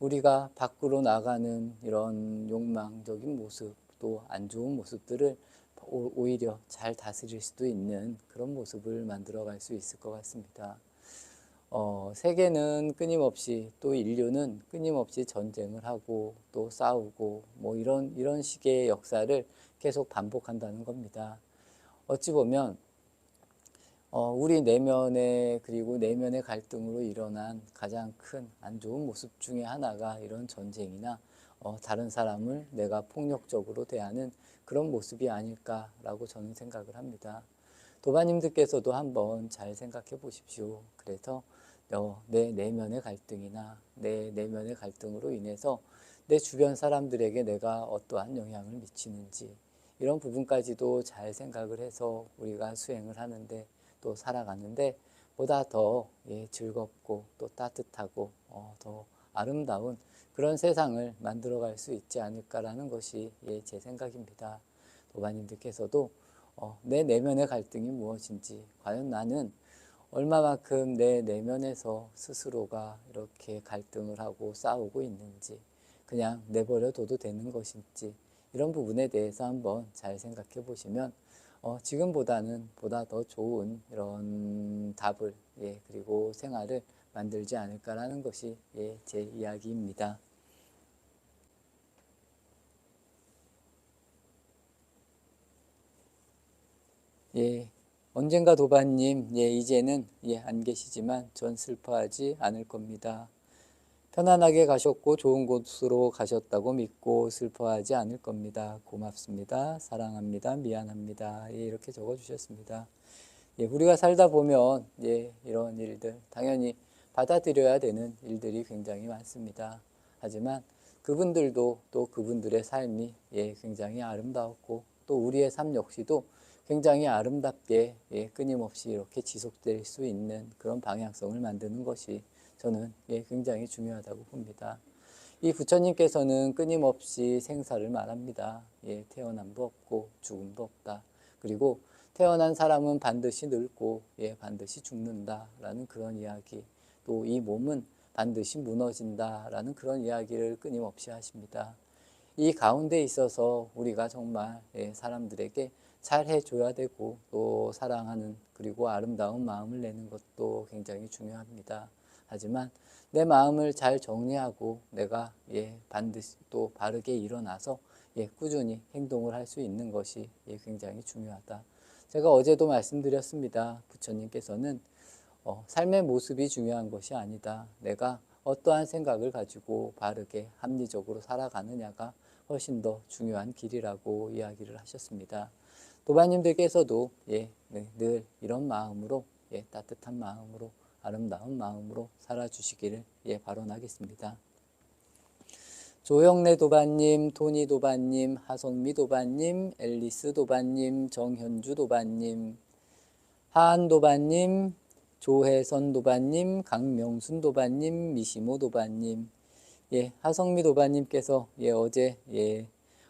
우리가 밖으로 나가는 이런 욕망적인 모습 또 안 좋은 모습들을 오히려 잘 다스릴 수도 있는 그런 모습을 만들어갈 수 있을 것 같습니다. 세계는 끊임없이 또 인류는 끊임없이 전쟁을 하고 또 싸우고 뭐 이런 식의 역사를 계속 반복한다는 겁니다. 어찌 보면 우리 내면의 그리고 내면의 갈등으로 일어난 가장 큰 안 좋은 모습 중에 하나가 이런 전쟁이나 다른 사람을 내가 폭력적으로 대하는 그런 모습이 아닐까라고 저는 생각을 합니다. 도바님들께서도 한번 잘 생각해 보십시오. 그래서 내 내면의 갈등이나 내 내면의 갈등으로 인해서 내 주변 사람들에게 내가 어떠한 영향을 미치는지 이런 부분까지도 잘 생각을 해서 우리가 수행을 하는데 또 살아가는데 보다 더 즐겁고 또 따뜻하고 더 아름다운 그런 세상을 만들어갈 수 있지 않을까라는 것이 제 생각입니다. 도바님들께서도 내 내면의 갈등이 무엇인지 과연 나는 얼마만큼 내 내면에서 스스로가 이렇게 갈등을 하고 싸우고 있는지 그냥 내버려 둬도 되는 것인지 이런 부분에 대해서 한번 잘 생각해 보시면 지금보다는 보다 더 좋은 이런 답을 그리고 생활을 만들지 않을까라는 것이 제 이야기입니다. 언젠가 도반님, 이제는 안 계시지만 전 슬퍼하지 않을 겁니다. 편안하게 가셨고 좋은 곳으로 가셨다고 믿고 슬퍼하지 않을 겁니다. 고맙습니다. 사랑합니다. 미안합니다. 이렇게 적어주셨습니다. 우리가 살다 보면 이런 일들 당연히 받아들여야 되는 일들이 굉장히 많습니다. 하지만 그분들도 또 그분들의 삶이 굉장히 아름다웠고 또 우리의 삶 역시도 굉장히 아름답게 끊임없이 이렇게 지속될 수 있는 그런 방향성을 만드는 것이 저는 굉장히 중요하다고 봅니다. 이 부처님께서는 끊임없이 생사를 말합니다. 태어남도 없고 죽음도 없다. 그리고 태어난 사람은 반드시 늙고 반드시 죽는다라는 그런 이야기, 또 이 몸은 반드시 무너진다라는 그런 이야기를 끊임없이 하십니다. 이 가운데 있어서 우리가 정말 사람들에게 잘 해줘야 되고 또 사랑하는 그리고 아름다운 마음을 내는 것도 굉장히 중요합니다. 하지만 내 마음을 잘 정리하고 내가 반드시 또 바르게 일어나서 꾸준히 행동을 할 수 있는 것이 굉장히 중요하다. 제가 어제도 말씀드렸습니다. 부처님께서는 삶의 모습이 중요한 것이 아니다. 내가 어떠한 생각을 가지고 바르게 합리적으로 살아가느냐가 훨씬 더 중요한 길이라고 이야기를 하셨습니다. 도반님들께서도 늘 이런 마음으로 따뜻한 마음으로 아름다운 마음으로 살아주시기를 발언하겠습니다. 조영래 도반님, 토니 도반님, 하성미 도반님, 앨리스 도반님, 정현주 도반님, 하한 도반님, 조혜선 도반님, 강명순 도반님, 미시모 도반님, 하성미 도반님께서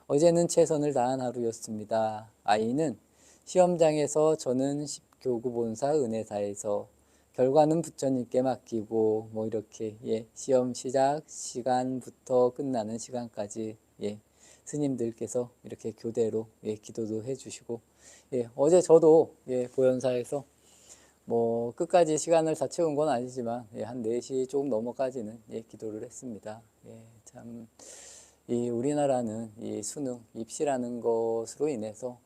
어제는 최선을 다한 하루였습니다. 아이는 시험장에서 저는 교구 본사 은혜사에서 결과는 부처님께 맡기고 이렇게 시험 시작 시간부터 끝나는 시간까지 스님들께서 이렇게 교대로 기도도 해주시고 어제 저도 보현사에서 끝까지 시간을 다 채운 건 아니지만 한 4시 조금 넘어까지는 기도를 했습니다. 참 이 우리나라는 이 수능, 입시라는 것으로 인해서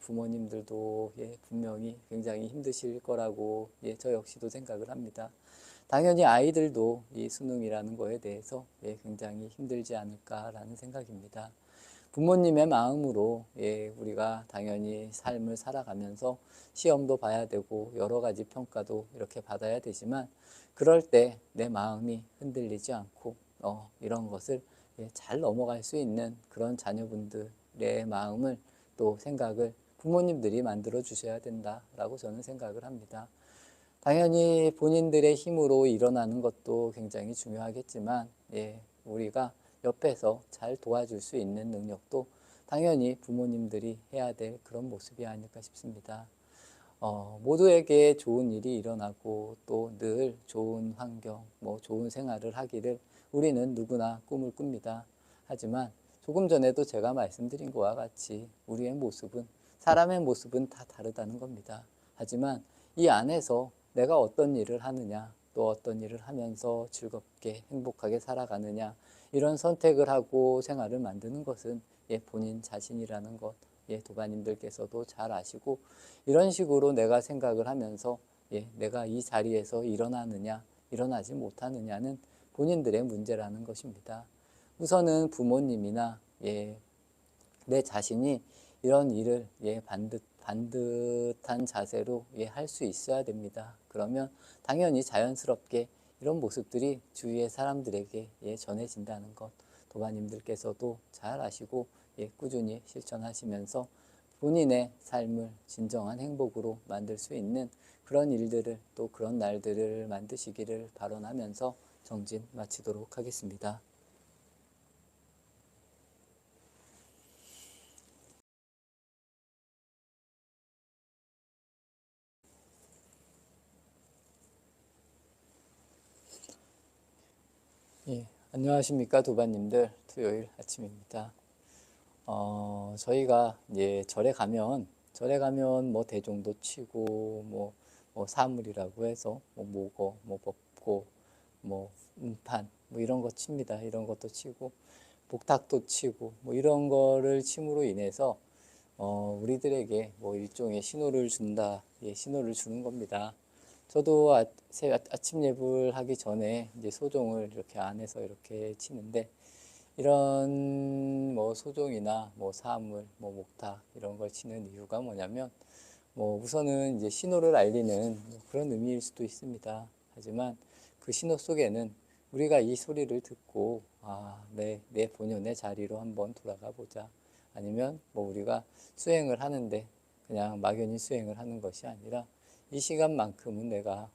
부모님들도 분명히 굉장히 힘드실 거라고 저 역시도 생각을 합니다. 당연히 아이들도 이 수능이라는 거에 대해서 굉장히 힘들지 않을까라는 생각입니다. 부모님의 마음으로 우리가 당연히 삶을 살아가면서 시험도 봐야 되고 여러 가지 평가도 이렇게 받아야 되지만 그럴 때 내 마음이 흔들리지 않고 이런 것을 잘 넘어갈 수 있는 그런 자녀분들의 마음을 또 생각을 부모님들이 만들어 주셔야 된다라고 저는 생각을 합니다. 당연히 본인들의 힘으로 일어나는 것도 굉장히 중요하겠지만 우리가 옆에서 잘 도와줄 수 있는 능력도 당연히 부모님들이 해야 될 그런 모습이 아닐까 싶습니다. 모두에게 좋은 일이 일어나고 또 늘 좋은 환경, 좋은 생활을 하기를 우리는 누구나 꿈을 꿉니다. 하지만 조금 전에도 제가 말씀드린 것과 같이 우리의 모습은 사람의 모습은 다 다르다는 겁니다. 하지만 이 안에서 내가 어떤 일을 하느냐 또 어떤 일을 하면서 즐겁게 행복하게 살아가느냐 이런 선택을 하고 생활을 만드는 것은 본인 자신이라는 것 도반님들께서도 잘 아시고 이런 식으로 내가 생각을 하면서 내가 이 자리에서 일어나느냐 일어나지 못하느냐는 본인들의 문제라는 것입니다. 우선은 부모님이나 내 자신이 이런 일을 반듯한 자세로 할 수 있어야 됩니다. 그러면 당연히 자연스럽게 이런 모습들이 주위의 사람들에게 전해진다는 것 도반님들께서도 잘 아시고 꾸준히 실천하시면서 본인의 삶을 진정한 행복으로 만들 수 있는 그런 일들을 또 그런 날들을 만드시기를 발언하면서 정진 마치도록 하겠습니다. 안녕하십니까 도반님들. 토요일 아침입니다. 저희가 절에 가면 대종도 치고 사물이라고 해서 모거, 법고, 음판 이런 거 칩니다. 이런 것도 치고 복탁도 치고 이런 거를 침으로 인해서 우리들에게 일종의 신호를 준다, 신호를 주는 겁니다. 저도 아침 예불 하기 전에 소종을 이렇게 안에서 이렇게 치는데 이런 소종이나 사물, 목탁 이런 걸 치는 이유가 뭐냐면 우선은 신호를 알리는 그런 의미일 수도 있습니다. 하지만 그 신호 속에는 우리가 이 소리를 듣고 내 본연의 자리로 한번 돌아가 보자. 아니면 우리가 수행을 하는데 그냥 막연히 수행을 하는 것이 아니라 이 시간만큼은 내가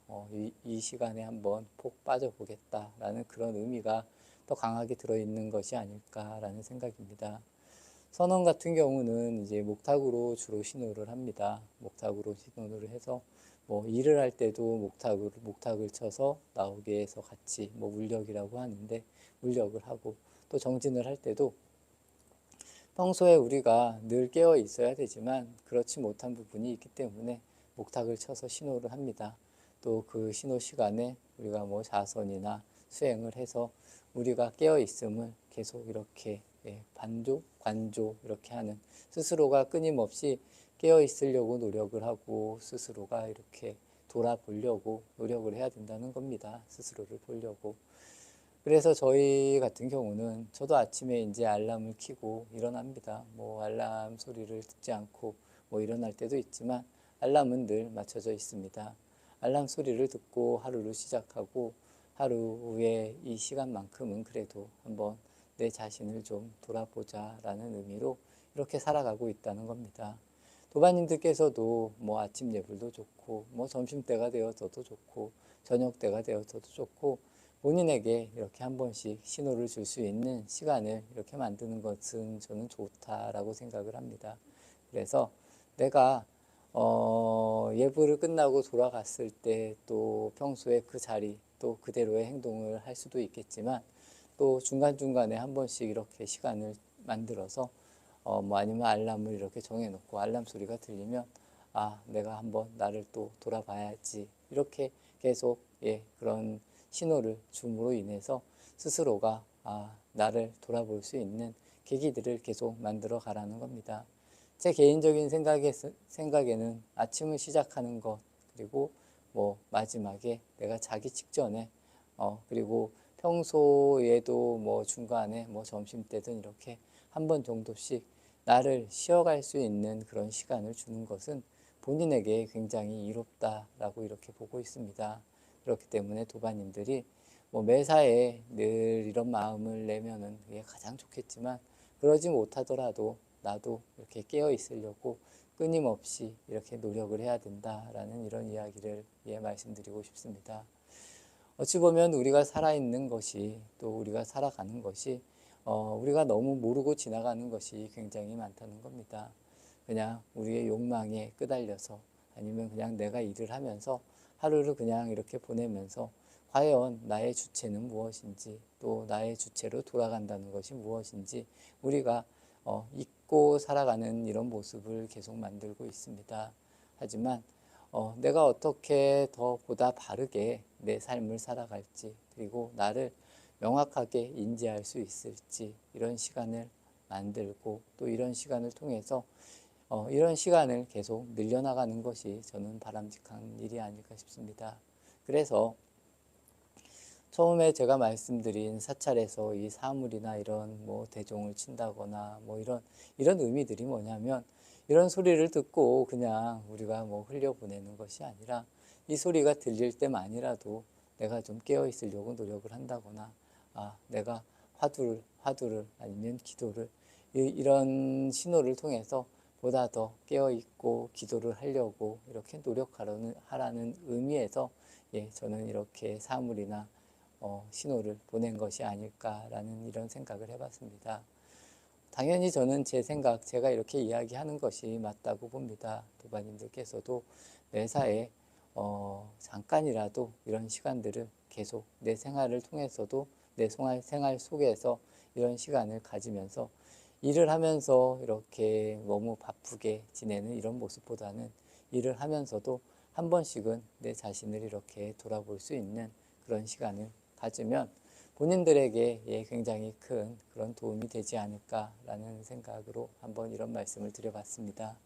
이 시간에 한번 폭 빠져보겠다라는 그런 의미가 더 강하게 들어있는 것이 아닐까라는 생각입니다. 선원 같은 경우는 목탁으로 주로 신호를 합니다. 목탁으로 신호를 해서 일을 할 때도 목탁을 쳐서 나오게 해서 같이 물력이라고 하는데 물력을 하고 또 정진을 할 때도 평소에 우리가 늘 깨어 있어야 되지만 그렇지 못한 부분이 있기 때문에 목탁을 쳐서 신호를 합니다. 또 그 신호 시간에 우리가 뭐 자선이나 수행을 해서 우리가 깨어 있음을 계속 이렇게 반조, 관조 이렇게 하는, 스스로가 끊임없이 깨어 있으려고 노력을 하고 스스로가 이렇게 돌아보려고 노력을 해야 된다는 겁니다. 스스로를 보려고. 그래서 저희 같은 경우는 저도 아침에 이제 알람을 켜고 일어납니다. 뭐 알람 소리를 듣지 않고 뭐 일어날 때도 있지만 알람은 늘 맞춰져 있습니다. 알람 소리를 듣고 하루를 시작하고 하루의 이 시간만큼은 그래도 한번 내 자신을 좀 돌아보자라는 의미로 이렇게 살아가고 있다는 겁니다. 도반님들께서도 뭐 아침 예불도 좋고 뭐 점심때가 되어서도 좋고 저녁때가 되어서도 좋고 본인에게 이렇게 한 번씩 신호를 줄 수 있는 시간을 이렇게 만드는 것은 저는 좋다라고 생각을 합니다. 그래서 내가 예불을 끝나고 돌아갔을 때 또 평소에 그 자리 또 그대로의 행동을 할 수도 있겠지만 또 중간중간에 한 번씩 이렇게 시간을 만들어서 뭐 아니면 알람을 이렇게 정해놓고 알람 소리가 들리면 내가 한번 나를 또 돌아봐야지 이렇게 계속 그런 신호를 줌으로 인해서 스스로가 나를 돌아볼 수 있는 계기들을 계속 만들어 가라는 겁니다. 제 개인적인 생각에는 아침을 시작하는 것, 그리고 뭐 마지막에 내가 자기 직전에 그리고 평소에도 뭐 중간에 뭐 점심 때든 이렇게 한 번 정도씩 나를 쉬어갈 수 있는 그런 시간을 주는 것은 본인에게 굉장히 이롭다라고 이렇게 보고 있습니다. 그렇기 때문에 도반님들이 뭐 매사에 늘 이런 마음을 내면은 그게 가장 좋겠지만 그러지 못하더라도 나도 이렇게 깨어 있으려고 끊임없이 이렇게 노력을 해야 된다라는 이런 이야기를 말씀드리고 싶습니다. 어찌 보면 우리가 살아있는 것이 또 우리가 살아가는 것이 우리가 너무 모르고 지나가는 것이 굉장히 많다는 겁니다. 그냥 우리의 욕망에 끄달려서 아니면 그냥 내가 일을 하면서 하루를 그냥 이렇게 보내면서 과연 나의 주체는 무엇인지 또 나의 주체로 돌아간다는 것이 무엇인지 우리가 잊고 살아가는 이런 모습을 계속 만들고 있습니다. 하지만 내가 어떻게 더 보다 바르게 내 삶을 살아갈지 그리고 나를 명확하게 인지할 수 있을지 이런 시간을 만들고 또 이런 시간을 통해서 이런 시간을 계속 늘려나가는 것이 저는 바람직한 일이 아닐까 싶습니다. 그래서 처음에 제가 말씀드린 사찰에서 이 사물이나 이런 뭐 대종을 친다거나 뭐 이런 의미들이 뭐냐면 이런 소리를 듣고 그냥 우리가 뭐 흘려보내는 것이 아니라 이 소리가 들릴 때만이라도 내가 좀 깨어 있으려고 노력을 한다거나 내가 화두를 아니면 기도를 이런 신호를 통해서 보다 더 깨어 있고 기도를 하려고 이렇게 노력하라는 의미에서 저는 이렇게 사물이나 신호를 보낸 것이 아닐까라는 이런 생각을 해봤습니다. 당연히 저는 제가 이렇게 이야기하는 것이 맞다고 봅니다. 도반님들께서도 매사에 잠깐이라도 이런 시간들을 계속 내 생활을 통해서도 내 생활 속에서 이런 시간을 가지면서 일을 하면서 이렇게 너무 바쁘게 지내는 이런 모습보다는 일을 하면서도 한 번씩은 내 자신을 이렇게 돌아볼 수 있는 그런 시간을 가지면 본인들에게 굉장히 큰 그런 도움이 되지 않을까라는 생각으로 한번 이런 말씀을 드려봤습니다.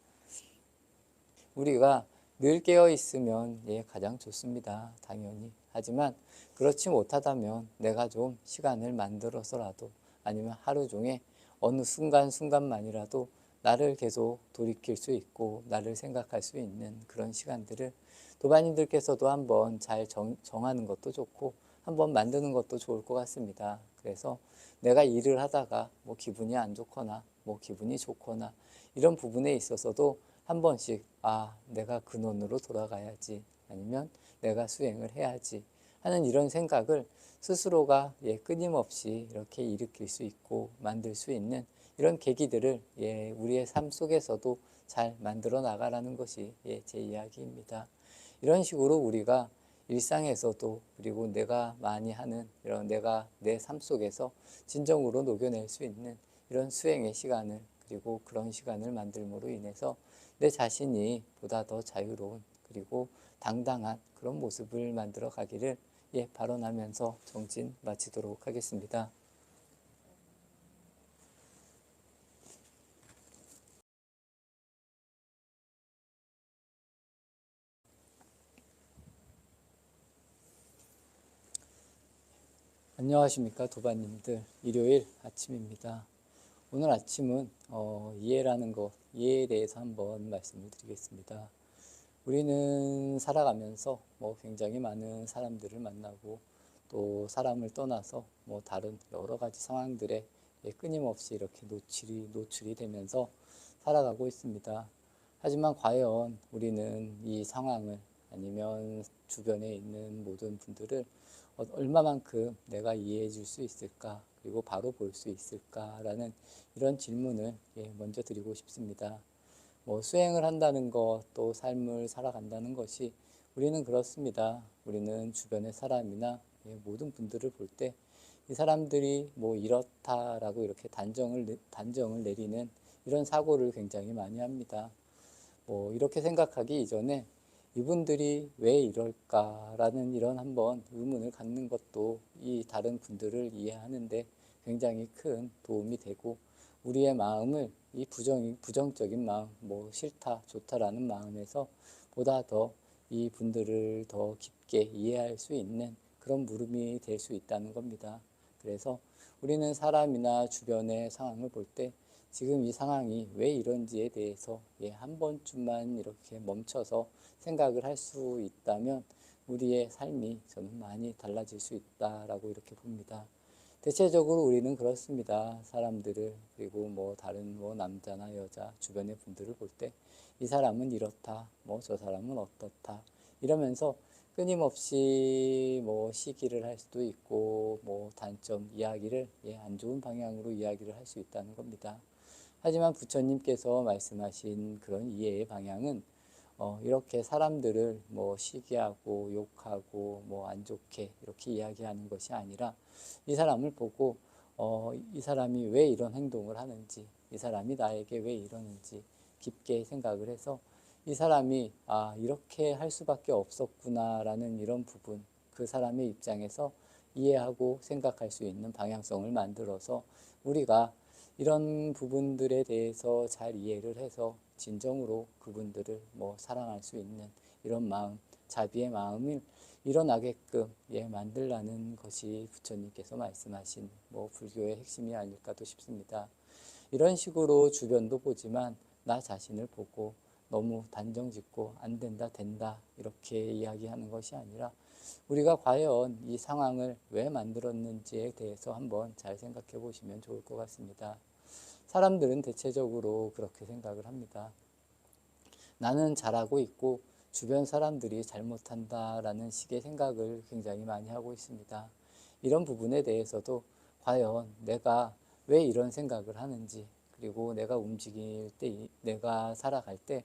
우리가 늘 깨어 있으면 가장 좋습니다. 당연히. 하지만 그렇지 못하다면 내가 좀 시간을 만들어서라도 아니면 하루 중에 어느 순간만이라도 나를 계속 돌이킬 수 있고 나를 생각할 수 있는 그런 시간들을 도반님들께서도 한번 잘 정하는 것도 좋고 한번 만드는 것도 좋을 것 같습니다. 그래서 내가 일을 하다가 뭐 기분이 안 좋거나 뭐 기분이 좋거나 이런 부분에 있어서도 한 번씩 내가 근원으로 돌아가야지 아니면 내가 수행을 해야지 하는 이런 생각을 스스로가 끊임없이 이렇게 일으킬 수 있고 만들 수 있는 이런 계기들을 우리의 삶 속에서도 잘 만들어 나가라는 것이 제 이야기입니다. 이런 식으로 우리가 일상에서도 그리고 내가 많이 하는 이런 내가 내 삶 속에서 진정으로 녹여낼 수 있는 이런 수행의 시간을 그리고 그런 시간을 만들므로 인해서 내 자신이 보다 더 자유로운 그리고 당당한 그런 모습을 만들어 가기를 발언하면서 정진 마치도록 하겠습니다. 안녕하십니까 도반님들. 일요일 아침입니다. 오늘 아침은 이해라는 것, 이해에 대해서 한번 말씀을 드리겠습니다. 우리는 살아가면서 굉장히 많은 사람들을 만나고 또 사람을 떠나서 다른 여러 가지 상황들에 끊임없이 이렇게 노출이 되면서 살아가고 있습니다. 하지만 과연 우리는 이 상황을 아니면 주변에 있는 모든 분들을 얼마만큼 내가 이해해 줄 수 있을까, 그리고 바로 볼 수 있을까라는 이런 질문을 먼저 드리고 싶습니다. 수행을 한다는 것, 또 삶을 살아간다는 것이 우리는 그렇습니다. 우리는 주변의 사람이나 모든 분들을 볼 때 이 사람들이 이렇다라고 이렇게 단정을 내리는 이런 사고를 굉장히 많이 합니다. 이렇게 생각하기 이전에 이분들이 왜 이럴까라는 이런 한번 의문을 갖는 것도 이 다른 분들을 이해하는데 굉장히 큰 도움이 되고, 우리의 마음을 이 부정적인 마음, 싫다, 좋다라는 마음에서 보다 더 이 분들을 더 깊게 이해할 수 있는 그런 물음이 될 수 있다는 겁니다. 그래서 우리는 사람이나 주변의 상황을 볼 때 지금 이 상황이 왜 이런지에 대해서 한 번쯤만 이렇게 멈춰서 생각을 할 수 있다면 우리의 삶이 저는 많이 달라질 수 있다라고 이렇게 봅니다. 대체적으로 우리는 그렇습니다. 사람들을, 그리고 다른 남자나 여자 주변의 분들을 볼 때 이 사람은 이렇다, 저 사람은 어떻다 이러면서 끊임없이 시기를 할 수도 있고 단점 이야기를 안 좋은 방향으로 이야기를 할 수 있다는 겁니다. 하지만 부처님께서 말씀하신 그런 이해의 방향은 이렇게 사람들을 시기하고 욕하고 안 좋게 이렇게 이야기하는 것이 아니라 이 사람을 보고 이 사람이 왜 이런 행동을 하는지, 이 사람이 나에게 왜 이러는지 깊게 생각을 해서 이 사람이 이렇게 할 수밖에 없었구나라는 이런 부분, 그 사람의 입장에서 이해하고 생각할 수 있는 방향성을 만들어서 우리가 이런 부분들에 대해서 잘 이해를 해서 진정으로 그분들을 사랑할 수 있는 이런 마음, 자비의 마음을 일어나게끔 만들라는 것이 부처님께서 말씀하신 불교의 핵심이 아닐까도 싶습니다. 이런 식으로 주변도 보지만 나 자신을 보고 너무 단정짓고 안 된다, 된다 이렇게 이야기하는 것이 아니라 우리가 과연 이 상황을 왜 만들었는지에 대해서 한번 잘 생각해 보시면 좋을 것 같습니다. 사람들은 대체적으로 그렇게 생각을 합니다. 나는 잘하고 있고 주변 사람들이 잘못한다라는 식의 생각을 굉장히 많이 하고 있습니다. 이런 부분에 대해서도 과연 내가 왜 이런 생각을 하는지, 그리고 내가 움직일 때, 내가 살아갈 때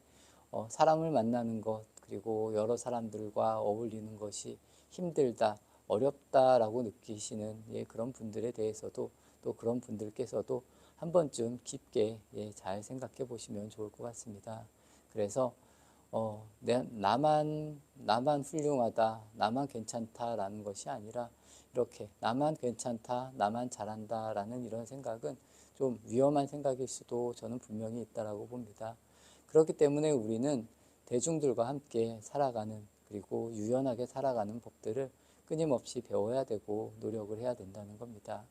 사람을 만나는 것, 그리고 여러 사람들과 어울리는 것이 힘들다, 어렵다라고 느끼시는 그런 분들에 대해서도, 또 그런 분들께서도 한 번쯤 깊게 잘 생각해 보시면 좋을 것 같습니다. 그래서 나만 훌륭하다, 나만 괜찮다라는 것이 아니라 이렇게 나만 괜찮다, 나만 잘한다라는 이런 생각은 좀 위험한 생각일 수도 저는 분명히 있다라고 봅니다. 그렇기 때문에 우리는 대중들과 함께 살아가는, 그리고 유연하게 살아가는 법들을 끊임없이 배워야 되고 노력을 해야 된다는 겁니다.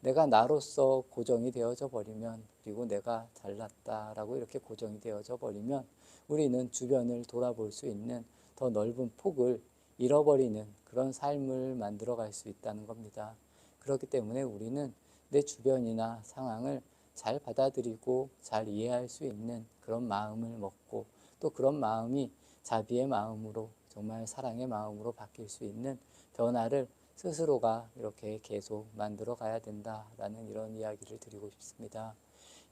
내가 나로서 고정이 되어져 버리면, 그리고 내가 잘났다라고 이렇게 고정이 되어져 버리면 우리는 주변을 돌아볼 수 있는 더 넓은 폭을 잃어버리는 그런 삶을 만들어 갈 수 있다는 겁니다. 그렇기 때문에 우리는 내 주변이나 상황을 잘 받아들이고 잘 이해할 수 있는 그런 마음을 먹고, 또 그런 마음이 자비의 마음으로, 정말 사랑의 마음으로 바뀔 수 있는 변화를 스스로가 이렇게 계속 만들어 가야 된다라는 이런 이야기를 드리고 싶습니다.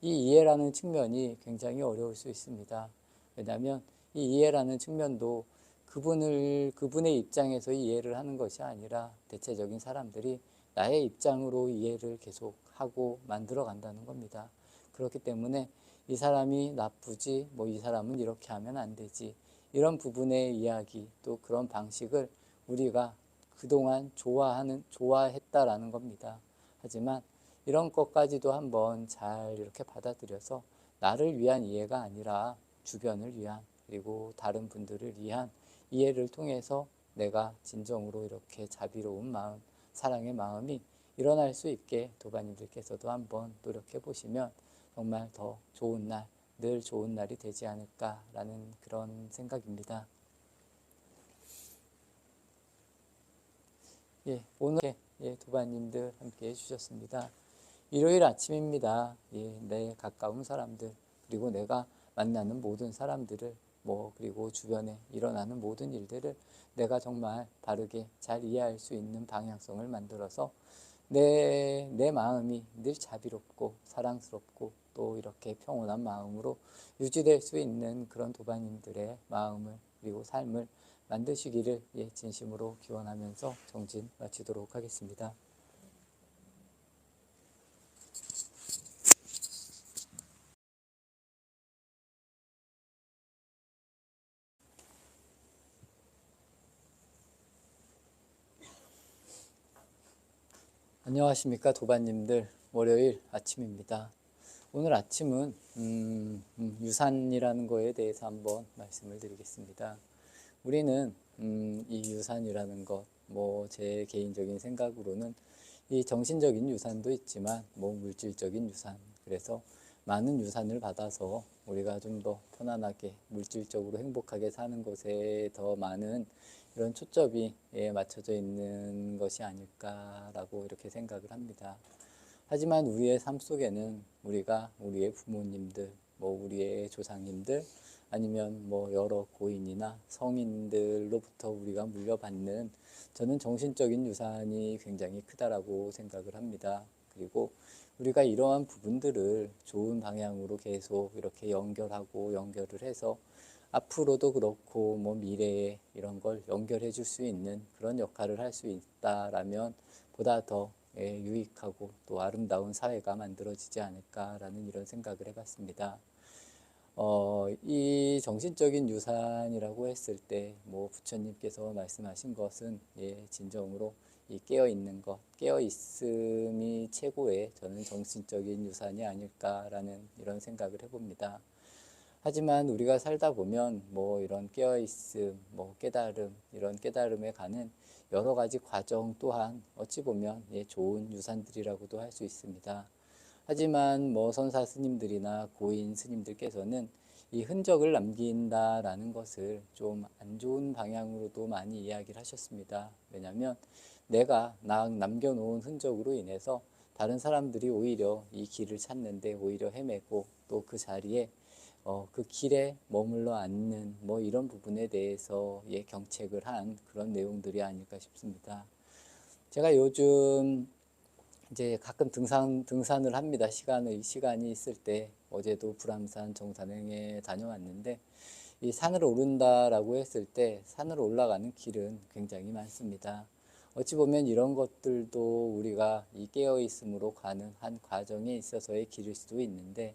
이 이해라는 측면이 굉장히 어려울 수 있습니다. 왜냐하면 이 이해라는 측면도 그분의 입장에서 이해를 하는 것이 아니라 대체적인 사람들이 나의 입장으로 이해를 계속 하고 만들어 간다는 겁니다. 그렇기 때문에 이 사람이 나쁘지, 뭐 이 사람은 이렇게 하면 안 되지. 이런 부분의 이야기, 또 그런 방식을 우리가 그동안 좋아했다라는 겁니다. 하지만 이런 것까지도 한번 잘 이렇게 받아들여서 나를 위한 이해가 아니라 주변을 위한, 그리고 다른 분들을 위한 이해를 통해서 내가 진정으로 이렇게 자비로운 마음, 사랑의 마음이 일어날 수 있게 도반님들께서도 한번 노력해 보시면 정말 더 좋은 날, 늘 좋은 날이 되지 않을까라는 그런 생각입니다. 예, 오늘 도반님들 함께 해주셨습니다. 일요일 아침입니다. 예, 내 가까운 사람들, 그리고 내가 만나는 모든 사람들을, 그리고 주변에 일어나는 모든 일들을 내가 정말 바르게 잘 이해할 수 있는 방향성을 만들어서 내 마음이 늘 자비롭고 사랑스럽고 또 이렇게 평온한 마음으로 유지될 수 있는 그런 도반님들의 마음을, 그리고 삶을 만드시기를 진심으로 기원하면서 정진 마치도록 하겠습니다. 안녕하십니까 도반님들. 월요일 아침입니다. 오늘 아침은 유산이라는 거에 대해서 한번 말씀을 드리겠습니다. 우리는 이 유산이라는 것, 제 개인적인 생각으로는 이 정신적인 유산도 있지만 물질적인 유산, 그래서 많은 유산을 받아서 우리가 좀 더 편안하게 물질적으로 행복하게 사는 것에 더 많은 이런 초점이 맞춰져 있는 것이 아닐까라고 이렇게 생각을 합니다. 하지만 우리의 삶 속에는 우리가 우리의 부모님들, 우리의 조상님들, 아니면 여러 고인이나 성인들로부터 우리가 물려받는, 저는 정신적인 유산이 굉장히 크다라고 생각을 합니다. 그리고 우리가 이러한 부분들을 좋은 방향으로 계속 이렇게 연결을 해서 앞으로도 그렇고 미래에 이런 걸 연결해 줄 수 있는 그런 역할을 할 수 있다라면 보다 더 유익하고 또 아름다운 사회가 만들어지지 않을까라는 이런 생각을 해봤습니다. 이 정신적인 유산이라고 했을 때 부처님께서 말씀하신 것은 진정으로 이 깨어있는 것, 깨어있음이 최고의 저는 정신적인 유산이 아닐까라는 이런 생각을 해봅니다. 하지만 우리가 살다 보면 이런 깨어있음, 깨달음, 이런 깨달음에 가는 여러 가지 과정 또한 어찌 보면 좋은 유산들이라고도 할 수 있습니다. 하지만 선사 스님들이나 고인 스님들께서는 이 흔적을 남긴다라는 것을 좀 안 좋은 방향으로도 많이 이야기를 하셨습니다. 왜냐하면 내가 남겨놓은 흔적으로 인해서 다른 사람들이 오히려 이 길을 찾는데 오히려 헤매고 또 그 자리에 그 길에 머물러 앉는 이런 부분에 대해서 경책을 한 그런 내용들이 아닐까 싶습니다. 제가 요즘 이제 가끔 등산을 합니다. 시간이 있을 때. 어제도 불암산 정산행에 다녀왔는데, 이 산을 오른다라고 했을 때 산을 올라가는 길은 굉장히 많습니다. 어찌 보면 이런 것들도 우리가 이 깨어있음으로 가는 한 과정에 있어서의 길일 수도 있는데,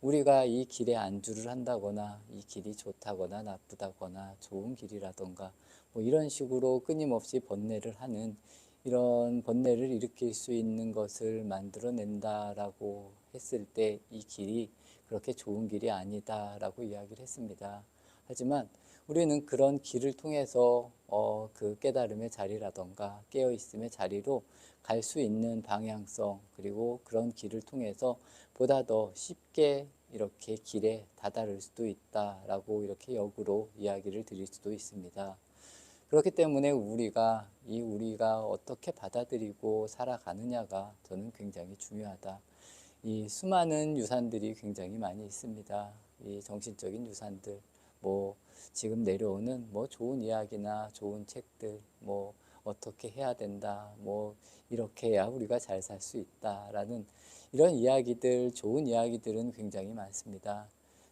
우리가 이 길에 안주를 한다거나 이 길이 좋다거나 나쁘다거나 좋은 길이라던가 이런 식으로 끊임없이 번뇌를 하는, 이런 번뇌를 일으킬 수 있는 것을 만들어낸다라고 했을 때 이 길이 그렇게 좋은 길이 아니다라고 이야기를 했습니다. 하지만 우리는 그런 길을 통해서 그 깨달음의 자리라던가 깨어있음의 자리로 갈 수 있는 방향성, 그리고 그런 길을 통해서 보다 더 쉽게 이렇게 길에 다다를 수도 있다라고 이렇게 역으로 이야기를 드릴 수도 있습니다. 그렇기 때문에 우리가 어떻게 받아들이고 살아가느냐가 저는 굉장히 중요하다. 이 수많은 유산들이 굉장히 많이 있습니다. 이 정신적인 유산들, 지금 내려오는 좋은 이야기나 좋은 책들, 어떻게 해야 된다, 이렇게 해야 우리가 잘 살 수 있다라는 이런 이야기들, 좋은 이야기들은 굉장히 많습니다.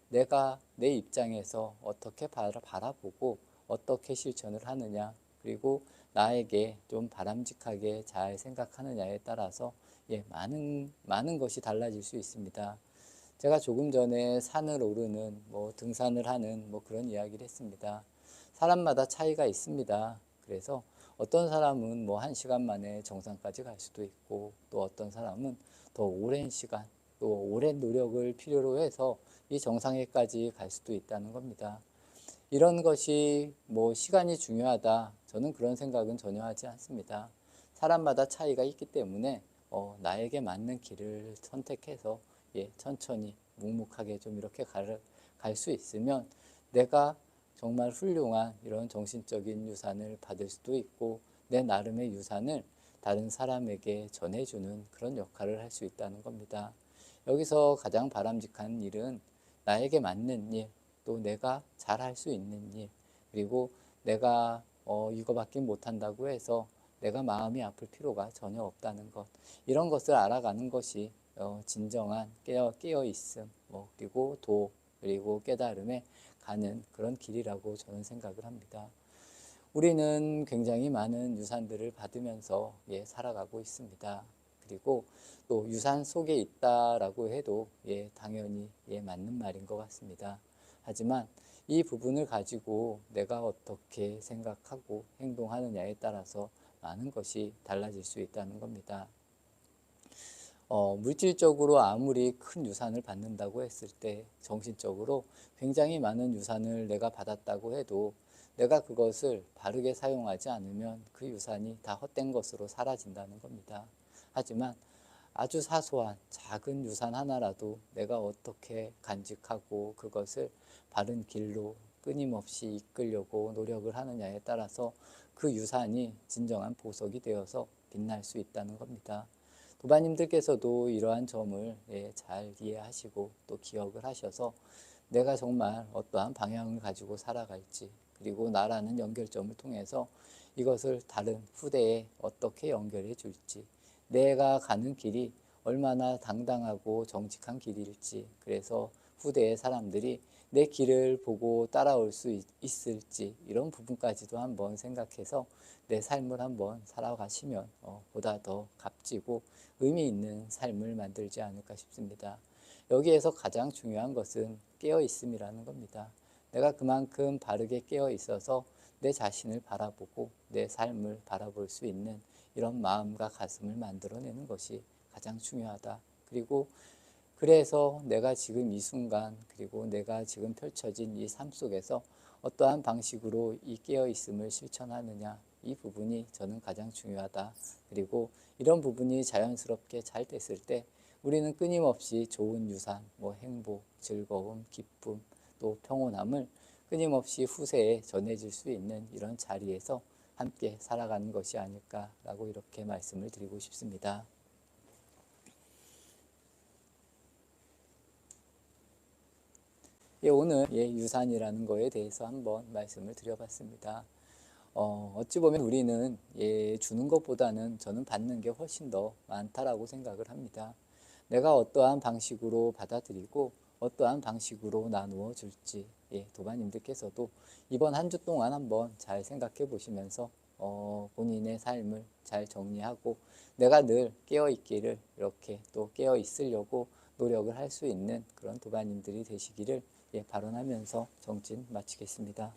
내가 내 입장에서 어떻게 바라보고 어떻게 실천을 하느냐, 그리고 나에게 좀 바람직하게 잘 생각하느냐에 따라서 많은 것이 달라질 수 있습니다. 제가 조금 전에 산을 오르는 등산을 하는 그런 이야기를 했습니다. 사람마다 차이가 있습니다. 그래서 어떤 사람은 1시간 만에 정상까지 갈 수도 있고, 또 어떤 사람은 더 오랜 시간, 또 오랜 노력을 필요로 해서 이 정상에까지 갈 수도 있다는 겁니다. 이런 것이 시간이 중요하다, 저는 그런 생각은 전혀 하지 않습니다. 사람마다 차이가 있기 때문에 나에게 맞는 길을 선택해서 천천히 묵묵하게 좀 이렇게 갈 수 있으면 내가 정말 훌륭한 이런 정신적인 유산을 받을 수도 있고, 내 나름의 유산을 다른 사람에게 전해주는 그런 역할을 할 수 있다는 겁니다. 여기서 가장 바람직한 일은 나에게 맞는 일, 또 내가 잘할 수 있는 일, 그리고 내가 이거밖에 못한다고 해서 내가 마음이 아플 필요가 전혀 없다는 것, 이런 것을 알아가는 것이 진정한 깨어 있음, 그리고 그리고 깨달음에 가는 그런 길이라고 저는 생각을 합니다. 우리는 굉장히 많은 유산들을 받으면서 살아가고 있습니다. 그리고 또 유산 속에 있다라고 해도 당연히 맞는 말인 것 같습니다. 하지만 이 부분을 가지고 내가 어떻게 생각하고 행동하느냐에 따라서 많은 것이 달라질 수 있다는 겁니다. 물질적으로 아무리 큰 유산을 받는다고 했을 때 정신적으로 굉장히 많은 유산을 내가 받았다고 해도 내가 그것을 바르게 사용하지 않으면 그 유산이 다 헛된 것으로 사라진다는 겁니다. 하지만 아주 사소한 작은 유산 하나라도 내가 어떻게 간직하고 그것을 바른 길로 끊임없이 이끌려고 노력을 하느냐에 따라서 그 유산이 진정한 보석이 되어서 빛날 수 있다는 겁니다. 도반님들께서도 이러한 점을 잘 이해하시고 또 기억을 하셔서 내가 정말 어떠한 방향을 가지고 살아갈지, 그리고 나라는 연결점을 통해서 이것을 다른 후대에 어떻게 연결해 줄지, 내가 가는 길이 얼마나 당당하고 정직한 길일지, 그래서 후대의 사람들이 내 길을 보고 따라올 수 있을지, 이런 부분까지도 한번 생각해서 내 삶을 한번 살아가시면 보다 더 값지고 의미 있는 삶을 만들지 않을까 싶습니다. 여기에서 가장 중요한 것은 깨어 있음이라는 겁니다. 내가 그만큼 바르게 깨어 있어서 내 자신을 바라보고 내 삶을 바라볼 수 있는 이런 마음과 가슴을 만들어내는 것이 가장 중요하다. 그리고 그래서 내가 지금 이 순간, 그리고 내가 지금 펼쳐진 이 삶 속에서 어떠한 방식으로 이 깨어있음을 실천하느냐, 이 부분이 저는 가장 중요하다. 그리고 이런 부분이 자연스럽게 잘 됐을 때 우리는 끊임없이 좋은 유산, 행복, 즐거움, 기쁨, 또 평온함을 끊임없이 후세에 전해질 수 있는 이런 자리에서 함께 살아가는 것이 아닐까라고 이렇게 말씀을 드리고 싶습니다. 오늘 유산이라는 거에 대해서 한번 말씀을 드려봤습니다. 어찌 보면 우리는 주는 것보다는 저는 받는 게 훨씬 더 많다라고 생각을 합니다. 내가 어떠한 방식으로 받아들이고 어떠한 방식으로 나누어 줄지 도반님들께서도 이번 한 주 동안 한번 잘 생각해 보시면서 본인의 삶을 잘 정리하고 내가 늘 깨어있기를, 이렇게 또 깨어있으려고 노력을 할 수 있는 그런 도반님들이 되시기를 발언하면서 정진 마치겠습니다.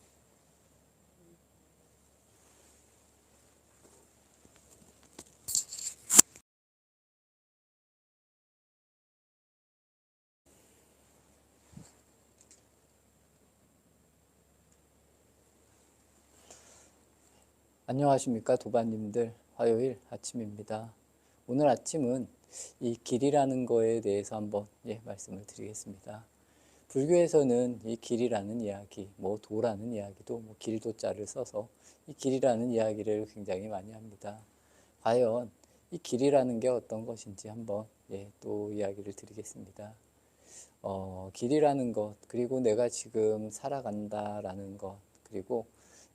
안녕하십니까 도반님들, 화요일 아침입니다. 오늘 아침은 이 길이라는 거에 대해서 한번 말씀을 드리겠습니다. 불교에서는 이 길이라는 이야기, 도라는 이야기도 길도자를 써서 이 길이라는 이야기를 굉장히 많이 합니다. 과연 이 길이라는 게 어떤 것인지 한번 또 이야기를 드리겠습니다. 길이라는 것, 그리고 내가 지금 살아간다라는 것, 그리고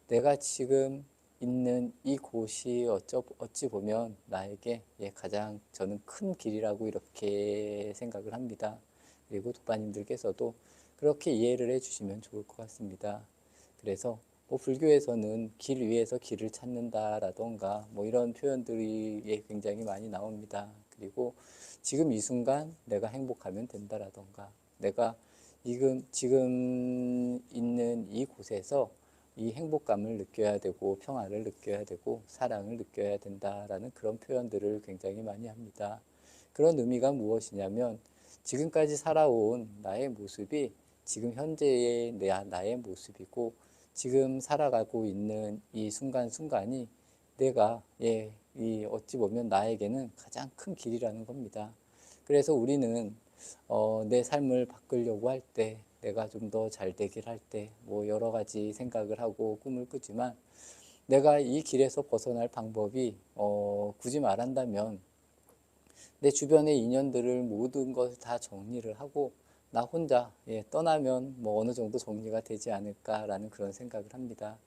내가 지금 있는 이곳이 어찌 보면 나에게 가장 저는 큰 길이라고 이렇게 생각을 합니다. 그리고 도파님들께서도 그렇게 이해를 해주시면 좋을 것 같습니다. 그래서 뭐 불교에서는 길 위에서 길을 찾는다라던가 뭐 이런 표현들이 굉장히 많이 나옵니다. 그리고 지금 이 순간 내가 행복하면 된다라던가 내가 지금 있는 이곳에서 이 행복감을 느껴야 되고 평화를 느껴야 되고 사랑을 느껴야 된다라는 그런 표현들을 굉장히 많이 합니다. 그런 의미가 무엇이냐면 지금까지 살아온 나의 모습이 지금 현재의 나의 모습이고 지금 살아가고 있는 이 순간순간이 내가 이 어찌 보면 나에게는 가장 큰 길이라는 겁니다. 그래서 우리는 내 삶을 바꾸려고 할 때, 내가 좀 더 잘 되길 할 때, 뭐 여러 가지 생각을 하고 꿈을 꾸지만, 내가 이 길에서 벗어날 방법이 굳이 말한다면 내 주변의 인연들을 모든 것을 다 정리를 하고 나 혼자 떠나면 뭐 어느 정도 정리가 되지 않을까라는 그런 생각을 합니다.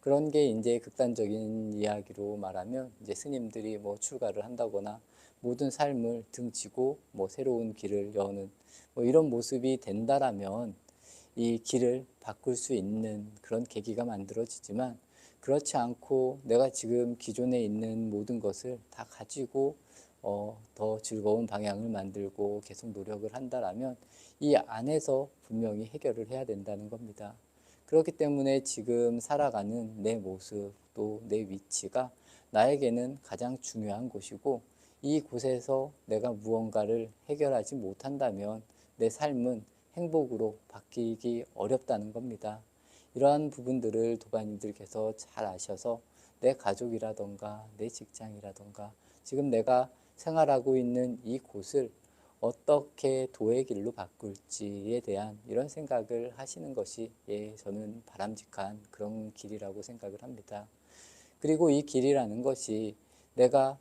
그런 게 이제 극단적인 이야기로 말하면 이제 스님들이 뭐 출가를 한다거나 모든 삶을 등지고 뭐 새로운 길을 여는 뭐 이런 모습이 된다라면 이 길을 바꿀 수 있는 그런 계기가 만들어지지만 그렇지 않고 내가 지금 기존에 있는 모든 것을 다 가지고 더 즐거운 방향을 만들고 계속 노력을 한다라면 이 안에서 분명히 해결을 해야 된다는 겁니다. 그렇기 때문에 지금 살아가는 내 모습 또 내 위치가 나에게는 가장 중요한 곳이고 이 곳에서 내가 무언가를 해결하지 못한다면 내 삶은 행복으로 바뀌기 어렵다는 겁니다. 이러한 부분들을 도반님들께서 잘 아셔서 내 가족이라던가 내 직장이라던가 지금 내가 생활하고 있는 이 곳을 어떻게 도의 길로 바꿀지에 대한 이런 생각을 하시는 것이 저는 바람직한 그런 길이라고 생각을 합니다. 그리고 이 길이라는 것이 내가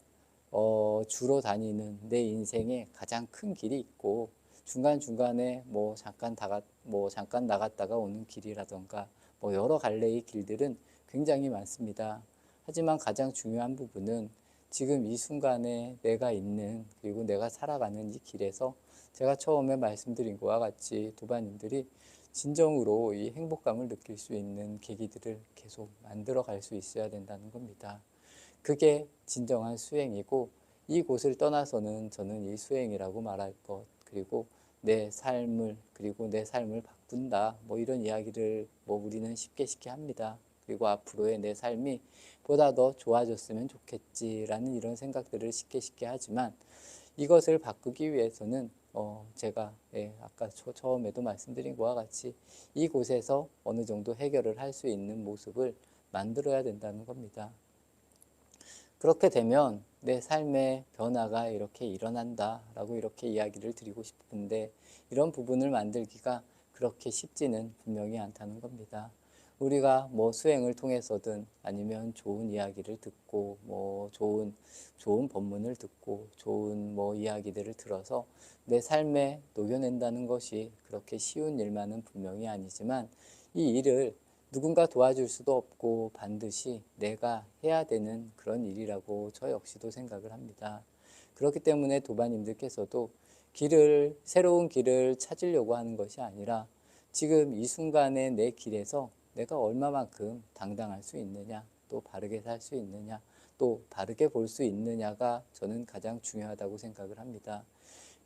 주로 다니는 내 인생에 가장 큰 길이 있고 중간중간에 뭐 잠깐 나갔다가 오는 길이라던가 뭐 여러 갈래의 길들은 굉장히 많습니다. 하지만 가장 중요한 부분은 지금 이 순간에 내가 있는 그리고 내가 살아가는 이 길에서 제가 처음에 말씀드린 것과 같이 도반님들이 진정으로 이 행복감을 느낄 수 있는 계기들을 계속 만들어 갈 수 있어야 된다는 겁니다. 그게 진정한 수행이고 이곳을 떠나서는 저는 이 수행이라고 말할 것 그리고 내 삶을 바꾼다 뭐 이런 이야기를 뭐 우리는 쉽게 합니다. 그리고 앞으로의 내 삶이 보다 더 좋아졌으면 좋겠지라는 이런 생각들을 쉽게 하지만 이것을 바꾸기 위해서는 제가 아까 처음에도 말씀드린 것과 같이 이곳에서 어느 정도 해결을 할 수 있는 모습을 만들어야 된다는 겁니다. 그렇게 되면 내 삶의 변화가 이렇게 일어난다라고 이렇게 이야기를 드리고 싶은데 이런 부분을 만들기가 그렇게 쉽지는 분명히 않다는 겁니다. 우리가 뭐 수행을 통해서든 아니면 좋은 이야기를 듣고 뭐 좋은 법문을 듣고 좋은 뭐 이야기들을 들어서 내 삶에 녹여낸다는 것이 그렇게 쉬운 일만은 분명히 아니지만 이 일을 누군가 도와줄 수도 없고 반드시 내가 해야 되는 그런 일이라고 저 역시도 생각을 합니다. 그렇기 때문에 도반님들께서도 새로운 길을 찾으려고 하는 것이 아니라 지금 이 순간의 내 길에서 내가 얼마만큼 당당할 수 있느냐, 또 바르게 살 수 있느냐, 또 바르게 볼 수 있느냐가 저는 가장 중요하다고 생각을 합니다.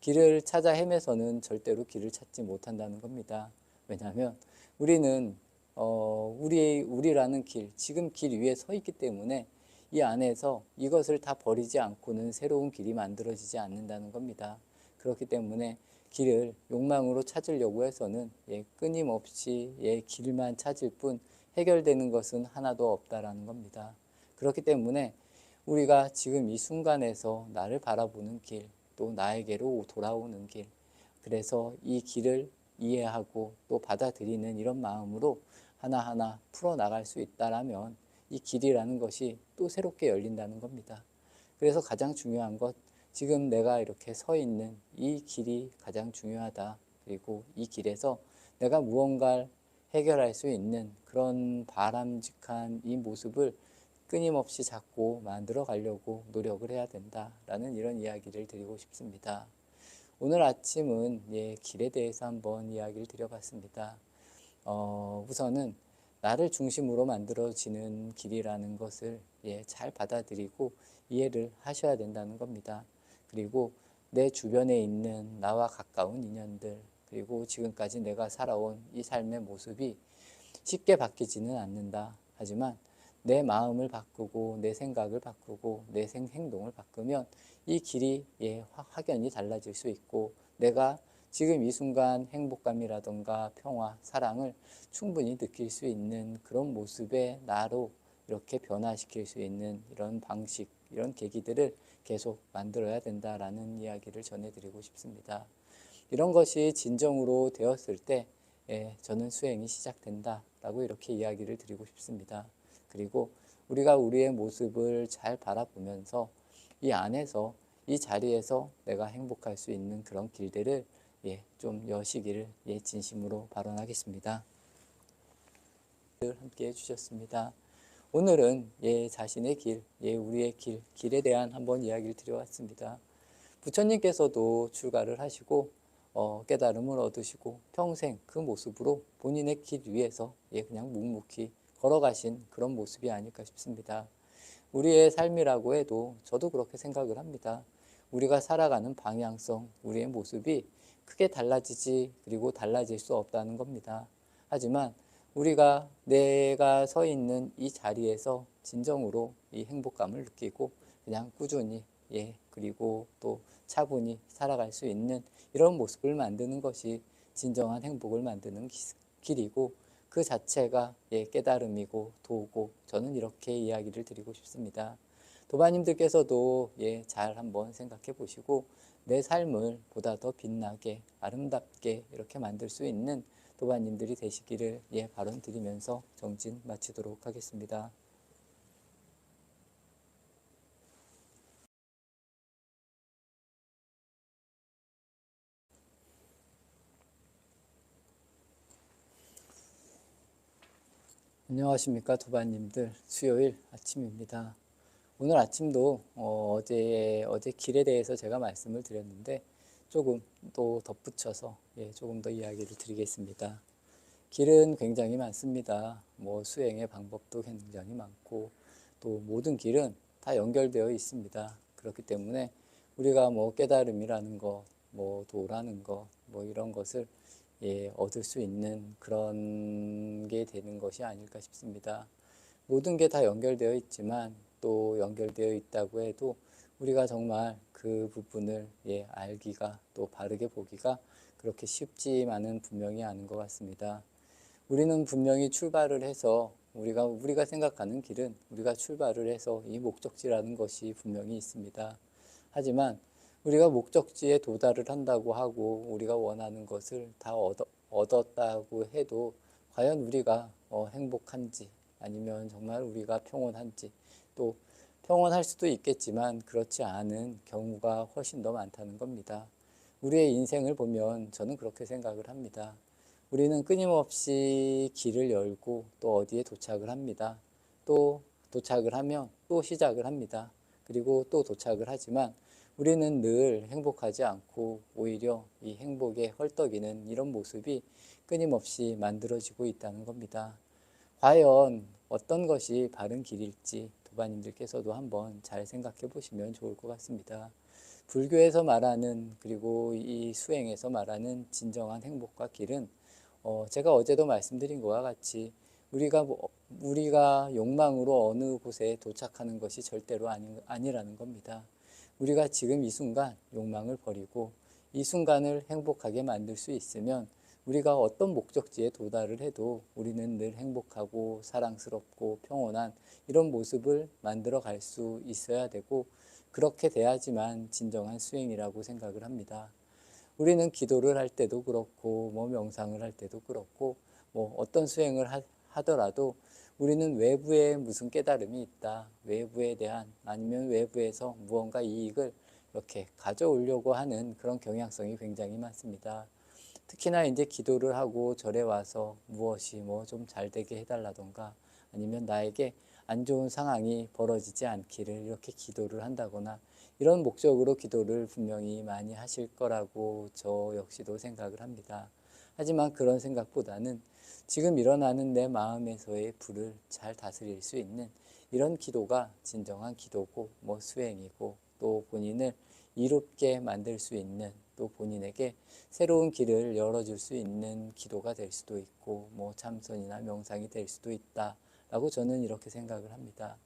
길을 찾아 헤매서는 절대로 길을 찾지 못한다는 겁니다. 왜냐하면 우리는 우리라는 지금 길 위에 서 있기 때문에 이 안에서 이것을 다 버리지 않고는 새로운 길이 만들어지지 않는다는 겁니다. 그렇기 때문에 길을 욕망으로 찾으려고 해서는 끊임없이 길만 찾을 뿐 해결되는 것은 하나도 없다라는 겁니다. 그렇기 때문에 우리가 지금 이 순간에서 나를 바라보는 길, 또 나에게로 돌아오는 길, 그래서 이 길을 이해하고 또 받아들이는 이런 마음으로 하나하나 풀어나갈 수 있다라면 이 길이라는 것이 또 새롭게 열린다는 겁니다. 그래서 가장 중요한 것, 지금 내가 이렇게 서 있는 이 길이 가장 중요하다. 그리고 이 길에서 내가 무언가를 해결할 수 있는 그런 바람직한 이 모습을 끊임없이 잡고 만들어 가려고 노력을 해야 된다라는 이런 이야기를 드리고 싶습니다. 오늘 아침은 길에 대해서 한번 이야기를 드려봤습니다. 우선은 나를 중심으로 만들어지는 길이라는 것을 잘 받아들이고 이해를 하셔야 된다는 겁니다. 그리고 내 주변에 있는 나와 가까운 인연들, 그리고 지금까지 내가 살아온 이 삶의 모습이 쉽게 바뀌지는 않는다. 하지만 내 마음을 바꾸고 내 생각을 바꾸고 내 행동을 바꾸면 이 길이 확연히 달라질 수 있고, 내가 지금 이 순간 행복감이라던가 평화, 사랑을 충분히 느낄 수 있는 그런 모습의 나로 이렇게 변화시킬 수 있는 이런 방식, 이런 계기들을 계속 만들어야 된다라는 이야기를 전해드리고 싶습니다. 이런 것이 진정으로 되었을 때 저는 수행이 시작된다라고 이렇게 이야기를 드리고 싶습니다. 그리고 우리가 우리의 모습을 잘 바라보면서 이 안에서, 이 자리에서 내가 행복할 수 있는 그런 길들을 좀 여시기를 진심으로 발언하겠습니다. 함께 해주셨습니다. 오늘은 자신의 길, 우리의 길에 대한 한번 이야기를 드려왔습니다. 부처님께서도 출가를 하시고 깨달음을 얻으시고 평생 그 모습으로 본인의 길 위에서 그냥 묵묵히 걸어가신 그런 모습이 아닐까 싶습니다. 우리의 삶이라고 해도 저도 그렇게 생각을 합니다. 우리가 살아가는 방향성, 우리의 모습이 크게 달라지지, 그리고 달라질 수 없다는 겁니다. 하지만 우리가 내가 서 있는 이 자리에서 진정으로 이 행복감을 느끼고 그냥 꾸준히 그리고 또 차분히 살아갈 수 있는 이런 모습을 만드는 것이 진정한 행복을 만드는 길이고, 그 자체가 깨달음이고 도고, 저는 이렇게 이야기를 드리고 싶습니다. 도바님들께서도 잘 한번 생각해 보시고 내 삶을 보다 더 빛나게 아름답게 이렇게 만들 수 있는 도바님들이 되시기를 발언 드리면서 정진 마치도록 하겠습니다. 안녕하십니까 도바님들, 수요일 아침입니다. 오늘 아침도 어제 길에 대해서 제가 말씀을 드렸는데 조금 또 덧붙여서 조금 더 이야기를 드리겠습니다. 길은 굉장히 많습니다. 수행의 방법도 굉장히 많고 또 모든 길은 다 연결되어 있습니다. 그렇기 때문에 우리가 깨달음이라는 것, 도라는 것, 이런 것을 얻을 수 있는 그런 게 되는 것이 아닐까 싶습니다. 모든 게 다 연결되어 있지만 또 연결되어 있다고 해도 우리가 정말 그 부분을 알기가, 또 바르게 보기가 그렇게 쉽지만은 분명히 않은 것 같습니다. 우리는 분명히 출발을 해서 우리가 생각하는 길은 우리가 출발을 해서 이 목적지라는 것이 분명히 있습니다. 하지만 우리가 목적지에 도달을 한다고 하고 우리가 원하는 것을 다 얻었다고 해도 과연 우리가 행복한지, 아니면 정말 우리가 평온한지, 또 평온할 수도 있겠지만 그렇지 않은 경우가 훨씬 더 많다는 겁니다. 우리의 인생을 보면 저는 그렇게 생각을 합니다. 우리는 끊임없이 길을 열고 또 어디에 도착을 합니다. 또 도착을 하면 또 시작을 합니다. 그리고 또 도착을 하지만 우리는 늘 행복하지 않고 오히려 이 행복에 헐떡이는 이런 모습이 끊임없이 만들어지고 있다는 겁니다. 과연 어떤 것이 바른 길일지 도바님들께서도 한번 잘 생각해 보시면 좋을 것 같습니다. 불교에서 말하는, 그리고 이 수행에서 말하는 진정한 행복과 길은 제가 어제도 말씀드린 것과 같이 우리가 욕망으로 어느 곳에 도착하는 것이 절대로 아니라는 겁니다. 우리가 지금 이 순간 욕망을 버리고 이 순간을 행복하게 만들 수 있으면 우리가 어떤 목적지에 도달을 해도 우리는 늘 행복하고 사랑스럽고 평온한 이런 모습을 만들어 갈 수 있어야 되고, 그렇게 돼야지만 진정한 수행이라고 생각을 합니다. 우리는 기도를 할 때도 그렇고 명상을 할 때도 그렇고 어떤 수행을 하더라도 우리는 외부에 무슨 깨달음이 있다, 외부에 대한, 아니면 외부에서 무언가 이익을 이렇게 가져오려고 하는 그런 경향성이 굉장히 많습니다. 특히나 이제 기도를 하고 절에 와서 무엇이 좀 잘 되게 해달라던가, 아니면 나에게 안 좋은 상황이 벌어지지 않기를 이렇게 기도를 한다거나, 이런 목적으로 기도를 분명히 많이 하실 거라고 저 역시도 생각을 합니다. 하지만 그런 생각보다는 지금 일어나는 내 마음에서의 불을 잘 다스릴 수 있는 이런 기도가 진정한 기도고 수행이고, 또 본인을 이롭게 만들 수 있는, 또 본인에게 새로운 길을 열어줄 수 있는 기도가 될 수도 있고 참선이나 명상이 될 수도 있다라고 저는 이렇게 생각을 합니다.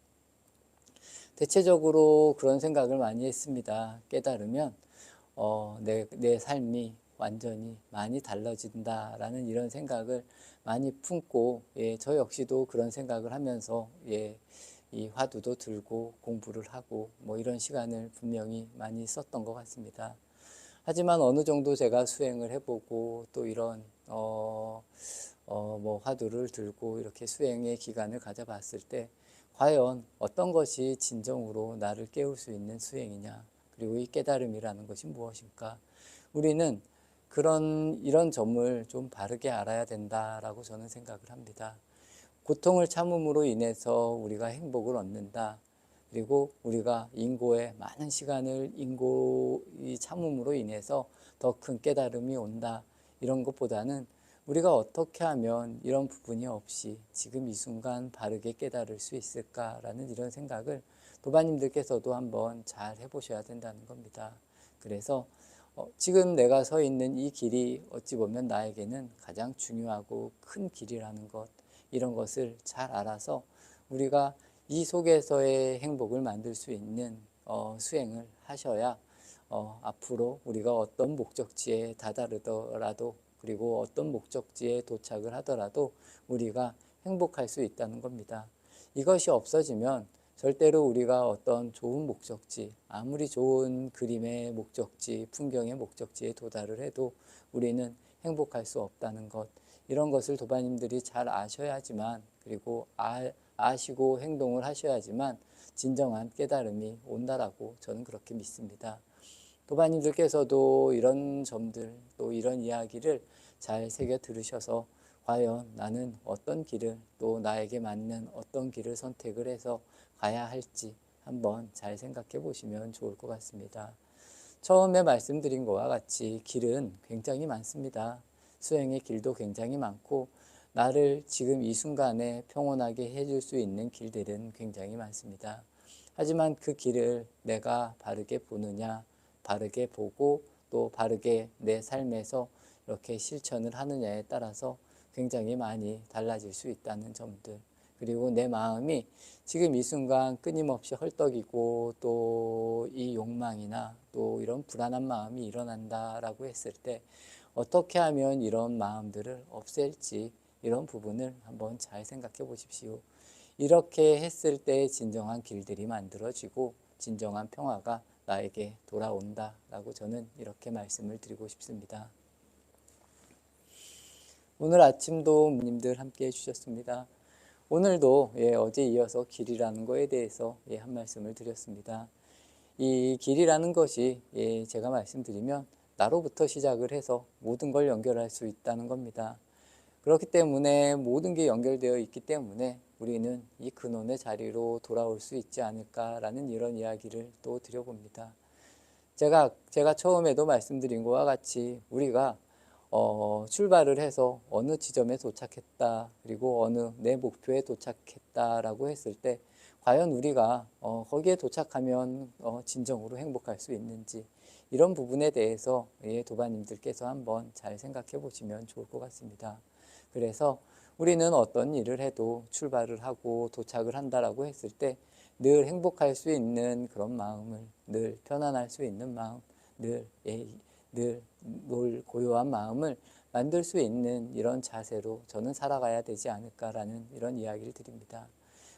대체적으로 그런 생각을 많이 했습니다. 깨달으면 내 삶이 완전히 많이 달라진다라는 이런 생각을 많이 품고, 저 역시도 그런 생각을 하면서 이 화두도 들고 공부를 하고 이런 시간을 분명히 많이 썼던 것 같습니다. 하지만 어느 정도 제가 수행을 해보고 또 이런 화두를 들고 이렇게 수행의 기간을 가져봤을 때 과연 어떤 것이 진정으로 나를 깨울 수 있는 수행이냐, 그리고 이 깨달음이라는 것이 무엇인가, 우리는 이런 점을 좀 바르게 알아야 된다라고 저는 생각을 합니다. 고통을 참음으로 인해서 우리가 행복을 얻는다. 그리고 우리가 인고의 많은 시간을 이 참음으로 인해서 더 큰 깨달음이 온다. 이런 것보다는 우리가 어떻게 하면 이런 부분이 없이 지금 이 순간 바르게 깨달을 수 있을까라는 이런 생각을 도반님들께서도 한번 잘 해보셔야 된다는 겁니다. 그래서 지금 내가 서 있는 이 길이 어찌 보면 나에게는 가장 중요하고 큰 길이라는 것, 이런 것을 잘 알아서 우리가 이 속에서의 행복을 만들 수 있는 수행을 하셔야 앞으로 우리가 어떤 목적지에 다다르더라도, 그리고 어떤 목적지에 도착을 하더라도 우리가 행복할 수 있다는 겁니다. 이것이 없어지면 절대로 우리가 어떤 좋은 목적지, 아무리 좋은 그림의 목적지, 풍경의 목적지에 도달을 해도 우리는 행복할 수 없다는 것, 이런 것을 도반님들이 잘 아셔야지만, 그리고 아시고 행동을 하셔야지만 진정한 깨달음이 온다라고 저는 그렇게 믿습니다. 도반님들께서도 이런 점들, 또 이런 이야기를 잘 새겨 들으셔서 과연 나는 어떤 길을, 또 나에게 맞는 어떤 길을 선택을 해서 가야 할지 한번 잘 생각해 보시면 좋을 것 같습니다. 처음에 말씀드린 것과 같이 길은 굉장히 많습니다. 수행의 길도 굉장히 많고, 나를 지금 이 순간에 평온하게 해줄 수 있는 길들은 굉장히 많습니다. 하지만 그 길을 내가 바르게 보느냐, 바르게 보고 또 바르게 내 삶에서 이렇게 실천을 하느냐에 따라서 굉장히 많이 달라질 수 있다는 점들, 그리고 내 마음이 지금 이 순간 끊임없이 헐떡이고 또 이 욕망이나 또 이런 불안한 마음이 일어난다라고 했을 때 어떻게 하면 이런 마음들을 없앨지, 이런 부분을 한번 잘 생각해 보십시오. 이렇게 했을 때 진정한 길들이 만들어지고 진정한 평화가 나에게 돌아온다라고 저는 이렇게 말씀을 드리고 싶습니다. 오늘 아침도 님들 함께 해주셨습니다. 오늘도 어제 이어서 길이라는 거에 대해서 한 말씀을 드렸습니다. 이 길이라는 것이 제가 말씀드리면 나로부터 시작을 해서 모든 걸 연결할 수 있다는 겁니다. 그렇기 때문에 모든 게 연결되어 있기 때문에 우리는 이 근원의 자리로 돌아올 수 있지 않을까라는 이런 이야기를 또 드려봅니다. 제가 처음에도 말씀드린 것과 같이 우리가 출발을 해서 어느 지점에 도착했다, 그리고 어느 내 목표에 도착했다라고 했을 때 과연 우리가 거기에 도착하면 진정으로 행복할 수 있는지, 이런 부분에 대해서 도반님들께서 한번 잘 생각해 보시면 좋을 것 같습니다. 그래서 우리는 어떤 일을 해도 출발을 하고 도착을 한다라고 했을 때 늘 행복할 수 있는 그런 마음을, 늘 편안할 수 있는 마음, 늘 고요한 마음을 만들 수 있는 이런 자세로 저는 살아가야 되지 않을까라는 이런 이야기를 드립니다.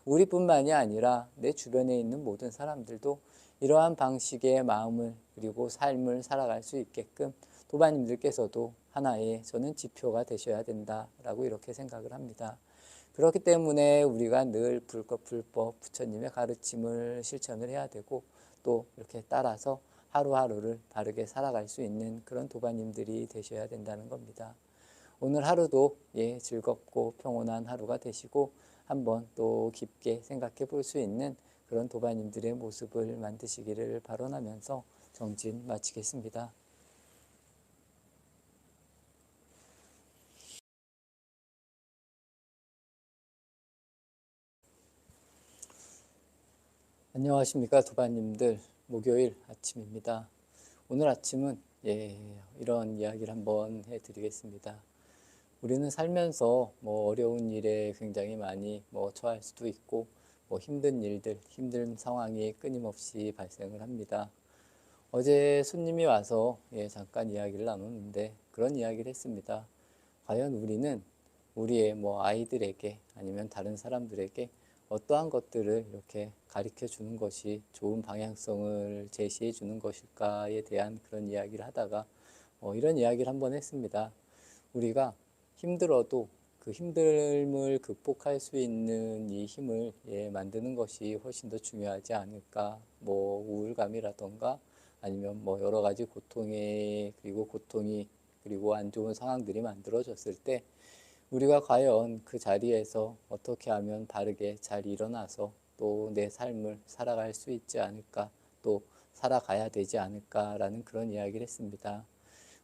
우리뿐만이 아니라 내 주변에 있는 모든 사람들도 이러한 방식의 마음을, 그리고 삶을 살아갈 수 있게끔 도반님들께서도 하나의 저는 지표가 되셔야 된다라고 이렇게 생각을 합니다. 그렇기 때문에 우리가 늘 불법 부처님의 가르침을 실천을 해야 되고, 또 이렇게 따라서 하루하루를 바르게 살아갈 수 있는 그런 도반님들이 되셔야 된다는 겁니다. 오늘 하루도 즐겁고 평온한 하루가 되시고 한번 또 깊게 생각해 볼 수 있는 그런 도반님들의 모습을 만드시기를 바라면서 정진 마치겠습니다. 안녕하십니까 도반님들. 목요일 아침입니다. 오늘 아침은 이런 이야기를 한번 해드리겠습니다. 우리는 살면서 어려운 일에 굉장히 많이 처할 수도 있고 힘든 일들, 힘든 상황이 끊임없이 발생을 합니다. 어제 손님이 와서 잠깐 이야기를 나눴는데 그런 이야기를 했습니다. 과연 우리는 우리의 아이들에게 아니면 다른 사람들에게 어떠한 것들을 이렇게 가르쳐 주는 것이 좋은 방향성을 제시해 주는 것일까에 대한 그런 이야기를 하다가 이런 이야기를 한번 했습니다. 우리가 힘들어도 그 힘듦을 극복할 수 있는 이 힘을 만드는 것이 훨씬 더 중요하지 않을까. 우울감이라던가 아니면 여러 가지 고통이 그리고 안 좋은 상황들이 만들어졌을 때 우리가 과연 그 자리에서 어떻게 하면 바르게 잘 일어나서 또 내 삶을 살아갈 수 있지 않을까, 또 살아가야 되지 않을까라는 그런 이야기를 했습니다.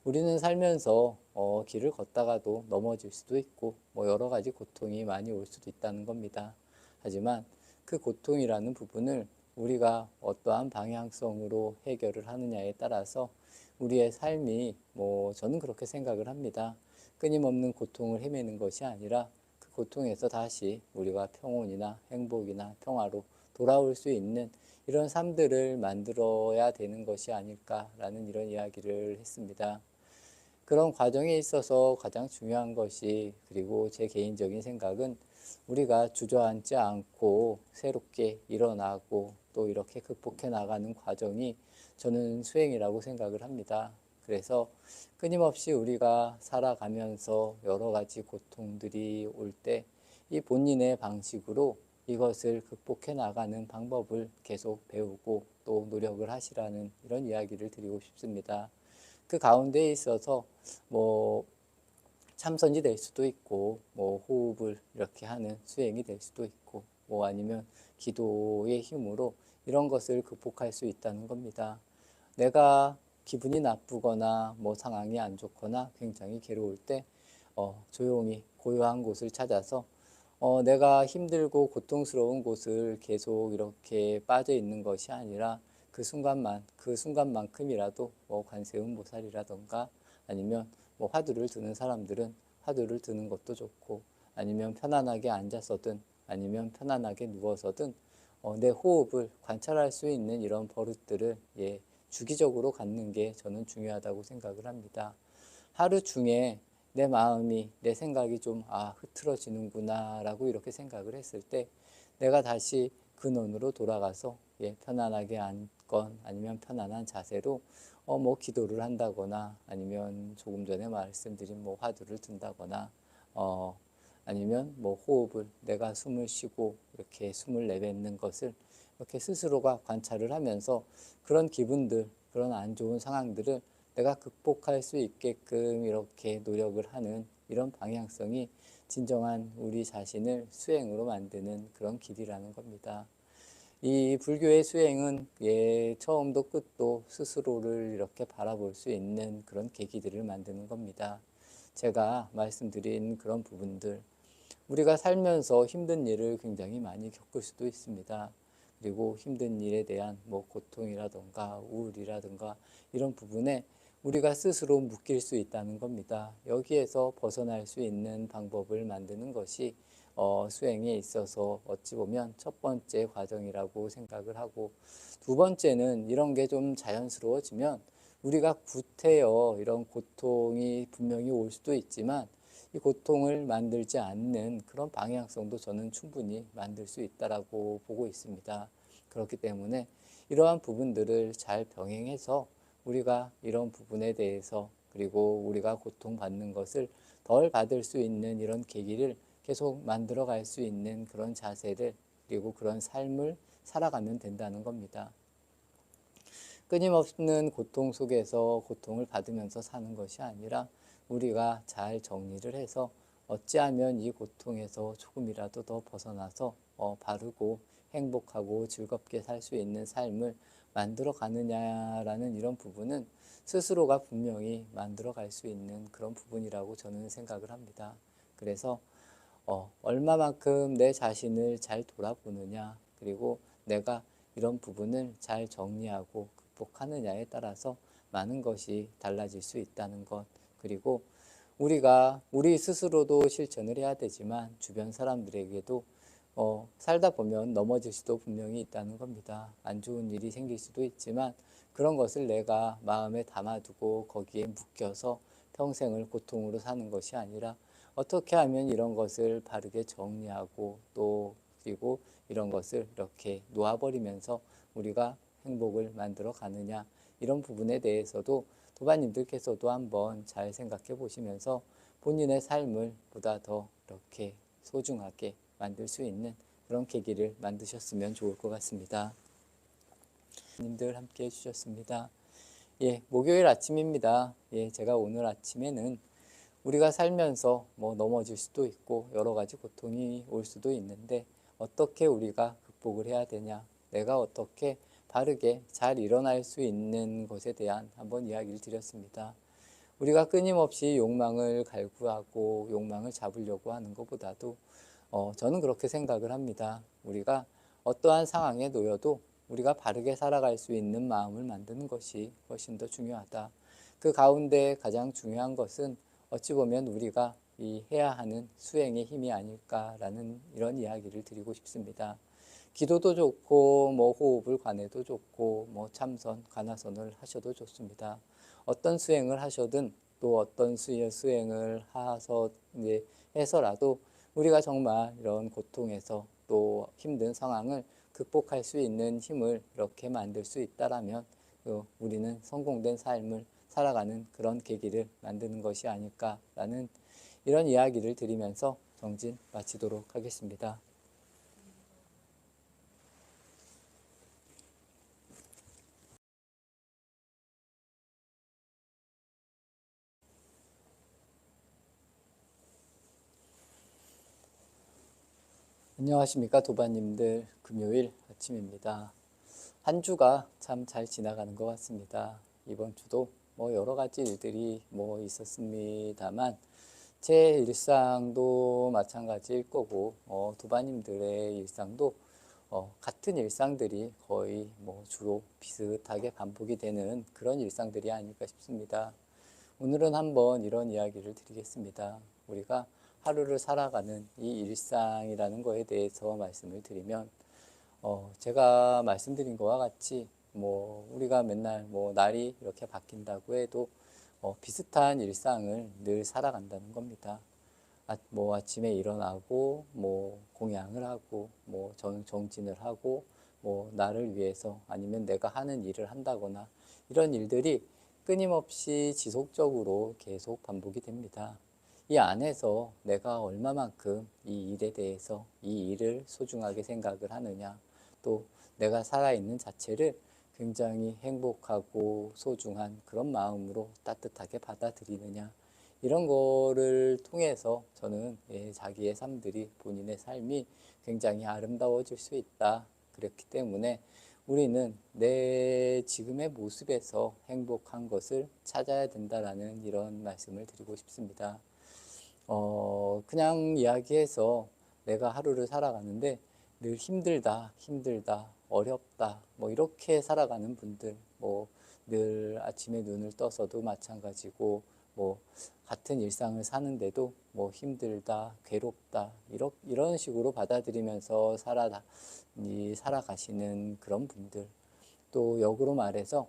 우리는 살면서 길을 걷다가도 넘어질 수도 있고 여러 가지 고통이 많이 올 수도 있다는 겁니다. 하지만 그 고통이라는 부분을 우리가 어떠한 방향성으로 해결을 하느냐에 따라서 우리의 삶이 저는 그렇게 생각을 합니다. 끊임없는 고통을 헤매는 것이 아니라 그 고통에서 다시 우리가 평온이나 행복이나 평화로 돌아올 수 있는 이런 삶들을 만들어야 되는 것이 아닐까라는 이런 이야기를 했습니다. 그런 과정에 있어서 가장 중요한 것이, 그리고 제 개인적인 생각은 우리가 주저앉지 않고 새롭게 일어나고 또 이렇게 극복해 나가는 과정이 저는 수행이라고 생각을 합니다. 그래서 끊임없이 우리가 살아가면서 여러 가지 고통들이 올 때 이 본인의 방식으로 이것을 극복해 나가는 방법을 계속 배우고 또 노력을 하시라는 이런 이야기를 드리고 싶습니다. 그 가운데에 있어서 참선이 될 수도 있고 호흡을 이렇게 하는 수행이 될 수도 있고 아니면 기도의 힘으로 이런 것을 극복할 수 있다는 겁니다. 내가 기분이 나쁘거나 상황이 안 좋거나 굉장히 괴로울 때 조용히 고요한 곳을 찾아서 내가 힘들고 고통스러운 곳을 계속 이렇게 빠져 있는 것이 아니라 그 순간만큼이라도 관세음보살이라던가 아니면 화두를 드는 사람들은 화두를 드는 것도 좋고, 아니면 편안하게 앉아서든 아니면 편안하게 누워서든 내 호흡을 관찰할 수 있는 이런 버릇들을 주기적으로 갖는 게 저는 중요하다고 생각을 합니다. 하루 중에 내 마음이, 내 생각이 좀 흐트러지는구나 라고 이렇게 생각을 했을 때 내가 다시 근원으로 돌아가서 편안하게 앉건 아니면 편안한 자세로 기도를 한다거나 아니면 조금 전에 말씀드린 화두를 든다거나 아니면 호흡을, 내가 숨을 쉬고 이렇게 숨을 내뱉는 것을 이렇게 스스로가 관찰을 하면서 그런 기분들, 그런 안 좋은 상황들을 내가 극복할 수 있게끔 이렇게 노력을 하는 이런 방향성이 진정한 우리 자신을 수행으로 만드는 그런 길이라는 겁니다. 이 불교의 수행은 처음도 끝도 스스로를 이렇게 바라볼 수 있는 그런 계기들을 만드는 겁니다. 제가 말씀드린 그런 부분들, 우리가 살면서 힘든 일을 굉장히 많이 겪을 수도 있습니다. 그리고 힘든 일에 대한 고통이라든가 우울이라든가 이런 부분에 우리가 스스로 묶일 수 있다는 겁니다. 여기에서 벗어날 수 있는 방법을 만드는 것이 수행에 있어서 어찌 보면 첫 번째 과정이라고 생각을 하고, 두 번째는 이런 게 좀 자연스러워지면 우리가 구태여 이런 고통이 분명히 올 수도 있지만 이 고통을 만들지 않는 그런 방향성도 저는 충분히 만들 수 있다라고 보고 있습니다. 그렇기 때문에 이러한 부분들을 잘 병행해서 우리가 이런 부분에 대해서, 그리고 우리가 고통받는 것을 덜 받을 수 있는 이런 계기를 계속 만들어 갈 수 있는 그런 자세를, 그리고 그런 삶을 살아가면 된다는 겁니다. 끊임없는 고통 속에서 고통을 받으면서 사는 것이 아니라 우리가 잘 정리를 해서 어찌하면 이 고통에서 조금이라도 더 벗어나서 바르고 행복하고 즐겁게 살 수 있는 삶을 만들어 가느냐라는 이런 부분은 스스로가 분명히 만들어 갈 수 있는 그런 부분이라고 저는 생각을 합니다. 그래서 얼마만큼 내 자신을 잘 돌아보느냐, 그리고 내가 이런 부분을 잘 정리하고 극복하느냐에 따라서 많은 것이 달라질 수 있다는 것. 그리고 우리가 우리 스스로도 실천을 해야 되지만 주변 사람들에게도 살다 보면 넘어질 수도 분명히 있다는 겁니다. 안 좋은 일이 생길 수도 있지만 그런 것을 내가 마음에 담아두고 거기에 묶여서 평생을 고통으로 사는 것이 아니라 어떻게 하면 이런 것을 바르게 정리하고 또 그리고 이런 것을 이렇게 놓아버리면서 우리가 행복을 만들어 가느냐, 이런 부분에 대해서도 도반님들께서도 한번 잘 생각해 보시면서 본인의 삶을 보다 더 이렇게 소중하게 만들 수 있는 그런 계기를 만드셨으면 좋을 것 같습니다. 님들 함께 해주셨습니다. 예, 목요일 아침입니다. 예, 제가 오늘 아침에는 우리가 살면서 뭐 넘어질 수도 있고 여러 가지 고통이 올 수도 있는데 어떻게 우리가 극복을 해야 되냐, 내가 어떻게 바르게 잘 일어날 수 있는 것에 대한 한번 이야기를 드렸습니다. 우리가 끊임없이 욕망을 갈구하고 욕망을 잡으려고 하는 것보다도 저는 그렇게 생각을 합니다. 우리가 어떠한 상황에 놓여도 우리가 바르게 살아갈 수 있는 마음을 만드는 것이 훨씬 더 중요하다. 그 가운데 가장 중요한 것은 어찌 보면 우리가 이 해야 하는 수행의 힘이 아닐까라는 이런 이야기를 드리고 싶습니다. 기도도 좋고 뭐 호흡을 관해도 좋고 뭐 참선, 관하선을 하셔도 좋습니다. 어떤 수행을 하셔든 또 어떤 수행을 하서 이제 해서라도 우리가 정말 이런 고통에서 또 힘든 상황을 극복할 수 있는 힘을 이렇게 만들 수 있다라면 우리는 성공된 삶을 살아가는 그런 계기를 만드는 것이 아닐까라는 이런 이야기를 드리면서 정진 마치도록 하겠습니다. 안녕하십니까 도반님들, 금요일 아침입니다. 한 주가 참 잘 지나가는 것 같습니다. 이번 주도 뭐 여러 가지 일들이 뭐 있었습니다만 제 일상도 마찬가지일 거고 도반님들의 일상도 같은 일상들이 거의 뭐 주로 비슷하게 반복이 되는 그런 일상들이 아닐까 싶습니다. 오늘은 한번 이런 이야기를 드리겠습니다. 우리가 하루를 살아가는 이 일상이라는 거에 대해서 말씀을 드리면 제가 말씀드린 것과 같이 뭐 우리가 맨날 뭐 날이 이렇게 바뀐다고 해도 비슷한 일상을 늘 살아간다는 겁니다. 뭐 아침에 일어나고 뭐 공양을 하고 뭐 정진을 하고 뭐 나를 위해서 아니면 내가 하는 일을 한다거나 이런 일들이 끊임없이 지속적으로 계속 반복이 됩니다. 이 안에서 내가 얼마만큼 이 일에 대해서 이 일을 소중하게 생각을 하느냐, 또 내가 살아있는 자체를 굉장히 행복하고 소중한 그런 마음으로 따뜻하게 받아들이느냐, 이런 거를 통해서 저는 자기의 삶들이, 본인의 삶이 굉장히 아름다워질 수 있다. 그렇기 때문에 우리는 내 지금의 모습에서 행복한 것을 찾아야 된다라는 이런 말씀을 드리고 싶습니다. 그냥 이야기해서 내가 하루를 살아가는데 늘 힘들다, 어렵다, 뭐 이렇게 살아가는 분들, 뭐 늘 아침에 눈을 떠서도 마찬가지고, 뭐 같은 일상을 사는데도 뭐 힘들다, 괴롭다, 이런 식으로 받아들이면서 살아가시는 그런 분들, 또 역으로 말해서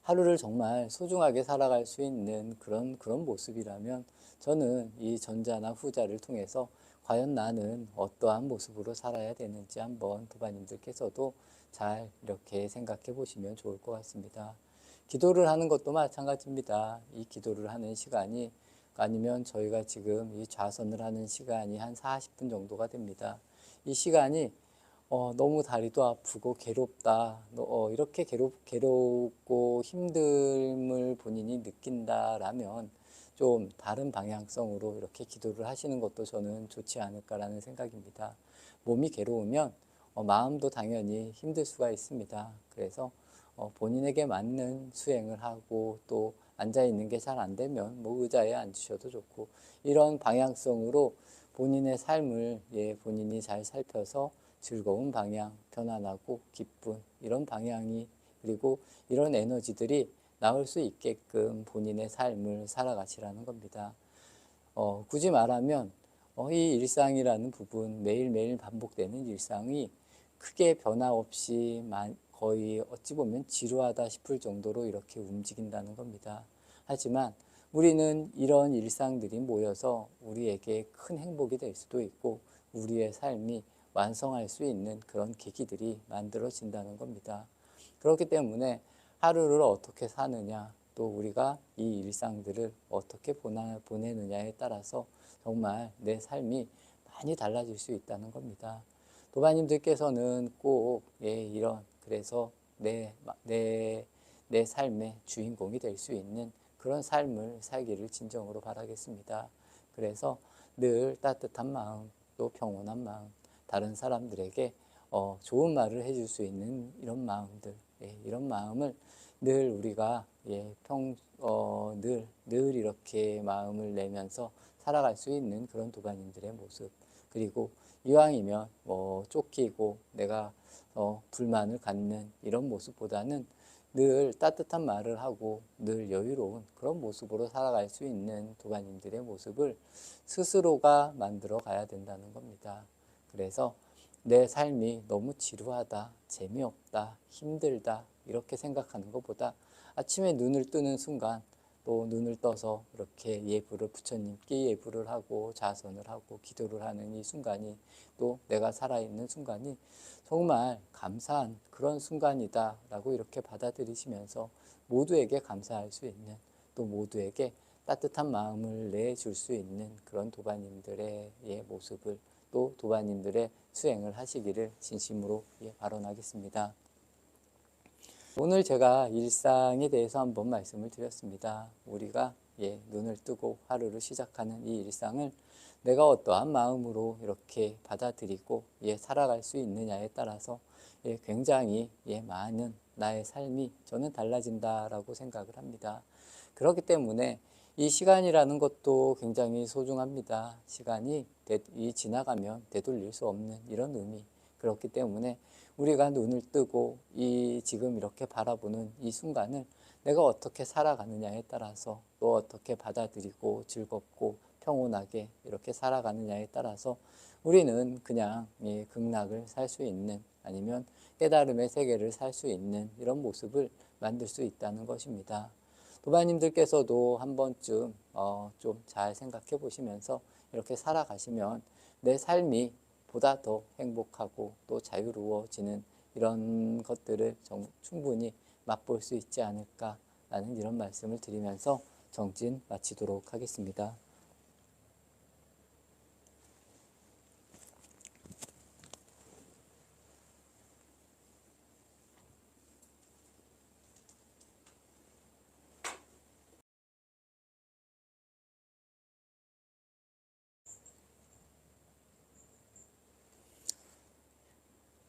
하루를 정말 소중하게 살아갈 수 있는 그런 모습이라면 저는 이 전자나 후자를 통해서 과연 나는 어떠한 모습으로 살아야 되는지 한번 도반님들께서도 잘 이렇게 생각해 보시면 좋을 것 같습니다. 기도를 하는 것도 마찬가지입니다. 이 기도를 하는 시간이 아니면 저희가 지금 이 좌선을 하는 시간이 한 40분 정도가 됩니다. 이 시간이 너무 다리도 아프고 괴롭다, 이렇게 괴롭고 힘듦을 본인이 느낀다라면 좀 다른 방향성으로 이렇게 기도를 하시는 것도 저는 좋지 않을까라는 생각입니다. 몸이 괴로우면 마음도 당연히 힘들 수가 있습니다. 그래서 본인에게 맞는 수행을 하고 또 앉아있는 게 잘 안 되면 뭐 의자에 앉으셔도 좋고, 이런 방향성으로 본인의 삶을 본인이 잘 살펴서 즐거운 방향, 편안하고 기쁜 이런 방향이 그리고 이런 에너지들이 나올 수 있게끔 본인의 삶을 살아가시라는 겁니다. 굳이 말하면 이 일상이라는 부분, 매일매일 반복되는 일상이 크게 변화 없이 거의 어찌 보면 지루하다 싶을 정도로 이렇게 움직인다는 겁니다. 하지만 우리는 이런 일상들이 모여서 우리에게 큰 행복이 될 수도 있고 우리의 삶이 완성할 수 있는 그런 계기들이 만들어진다는 겁니다. 그렇기 때문에 하루를 어떻게 사느냐, 또 우리가 이 일상들을 어떻게 보내느냐에 따라서 정말 내 삶이 많이 달라질 수 있다는 겁니다. 도바님들께서는 꼭 그래서 내 삶의 주인공이 될 수 있는 그런 삶을 살기를 진정으로 바라겠습니다. 그래서 늘 따뜻한 마음, 또 평온한 마음, 다른 사람들에게 좋은 말을 해줄 수 있는 이런 마음들, 이런 마음을 늘 우리가 늘 이렇게 마음을 내면서 살아갈 수 있는 그런 도반님들의 모습. 그리고 이왕이면 쫓기고 내가 불만을 갖는 이런 모습보다는 늘 따뜻한 말을 하고 늘 여유로운 그런 모습으로 살아갈 수 있는 도반님들의 모습을 스스로가 만들어 가야 된다는 겁니다. 그래서 내 삶이 너무 지루하다, 재미없다, 힘들다 이렇게 생각하는 것보다 아침에 눈을 뜨는 순간 또 눈을 떠서 이렇게 예불을 부처님께 예불을 하고 자선을 하고 기도를 하는 이 순간이 또 내가 살아있는 순간이 정말 감사한 그런 순간이다 라고 이렇게 받아들이시면서 모두에게 감사할 수 있는 또 모두에게 따뜻한 마음을 내줄 수 있는 그런 도반님들의 모습을 또 도반님들의 수행을 하시기를 진심으로 발언하겠습니다. 오늘 제가 일상에 대해서 한번 말씀을 드렸습니다. 우리가 눈을 뜨고 하루를 시작하는 이 일상을 내가 어떠한 마음으로 이렇게 받아들이고 살아갈 수 있느냐에 따라서 굉장히 많은 나의 삶이 저는 달라진다라고 생각을 합니다. 그렇기 때문에 이 시간이라는 것도 굉장히 소중합니다. 시간이 지나가면 되돌릴 수 없는 이런 의미. 그렇기 때문에 우리가 눈을 뜨고 지금 이렇게 바라보는 이 순간을 내가 어떻게 살아가느냐에 따라서 또 어떻게 받아들이고 즐겁고 평온하게 이렇게 살아가느냐에 따라서 우리는 그냥 극락을 살 수 있는 아니면 깨달음의 세계를 살 수 있는 이런 모습을 만들 수 있다는 것입니다. 도바님들께서도 한 번쯤 좀 잘 생각해 보시면서 이렇게 살아가시면 내 삶이 보다 더 행복하고 또 자유로워지는 이런 것들을 충분히 맛볼 수 있지 않을까라는 이런 말씀을 드리면서 정진 마치도록 하겠습니다.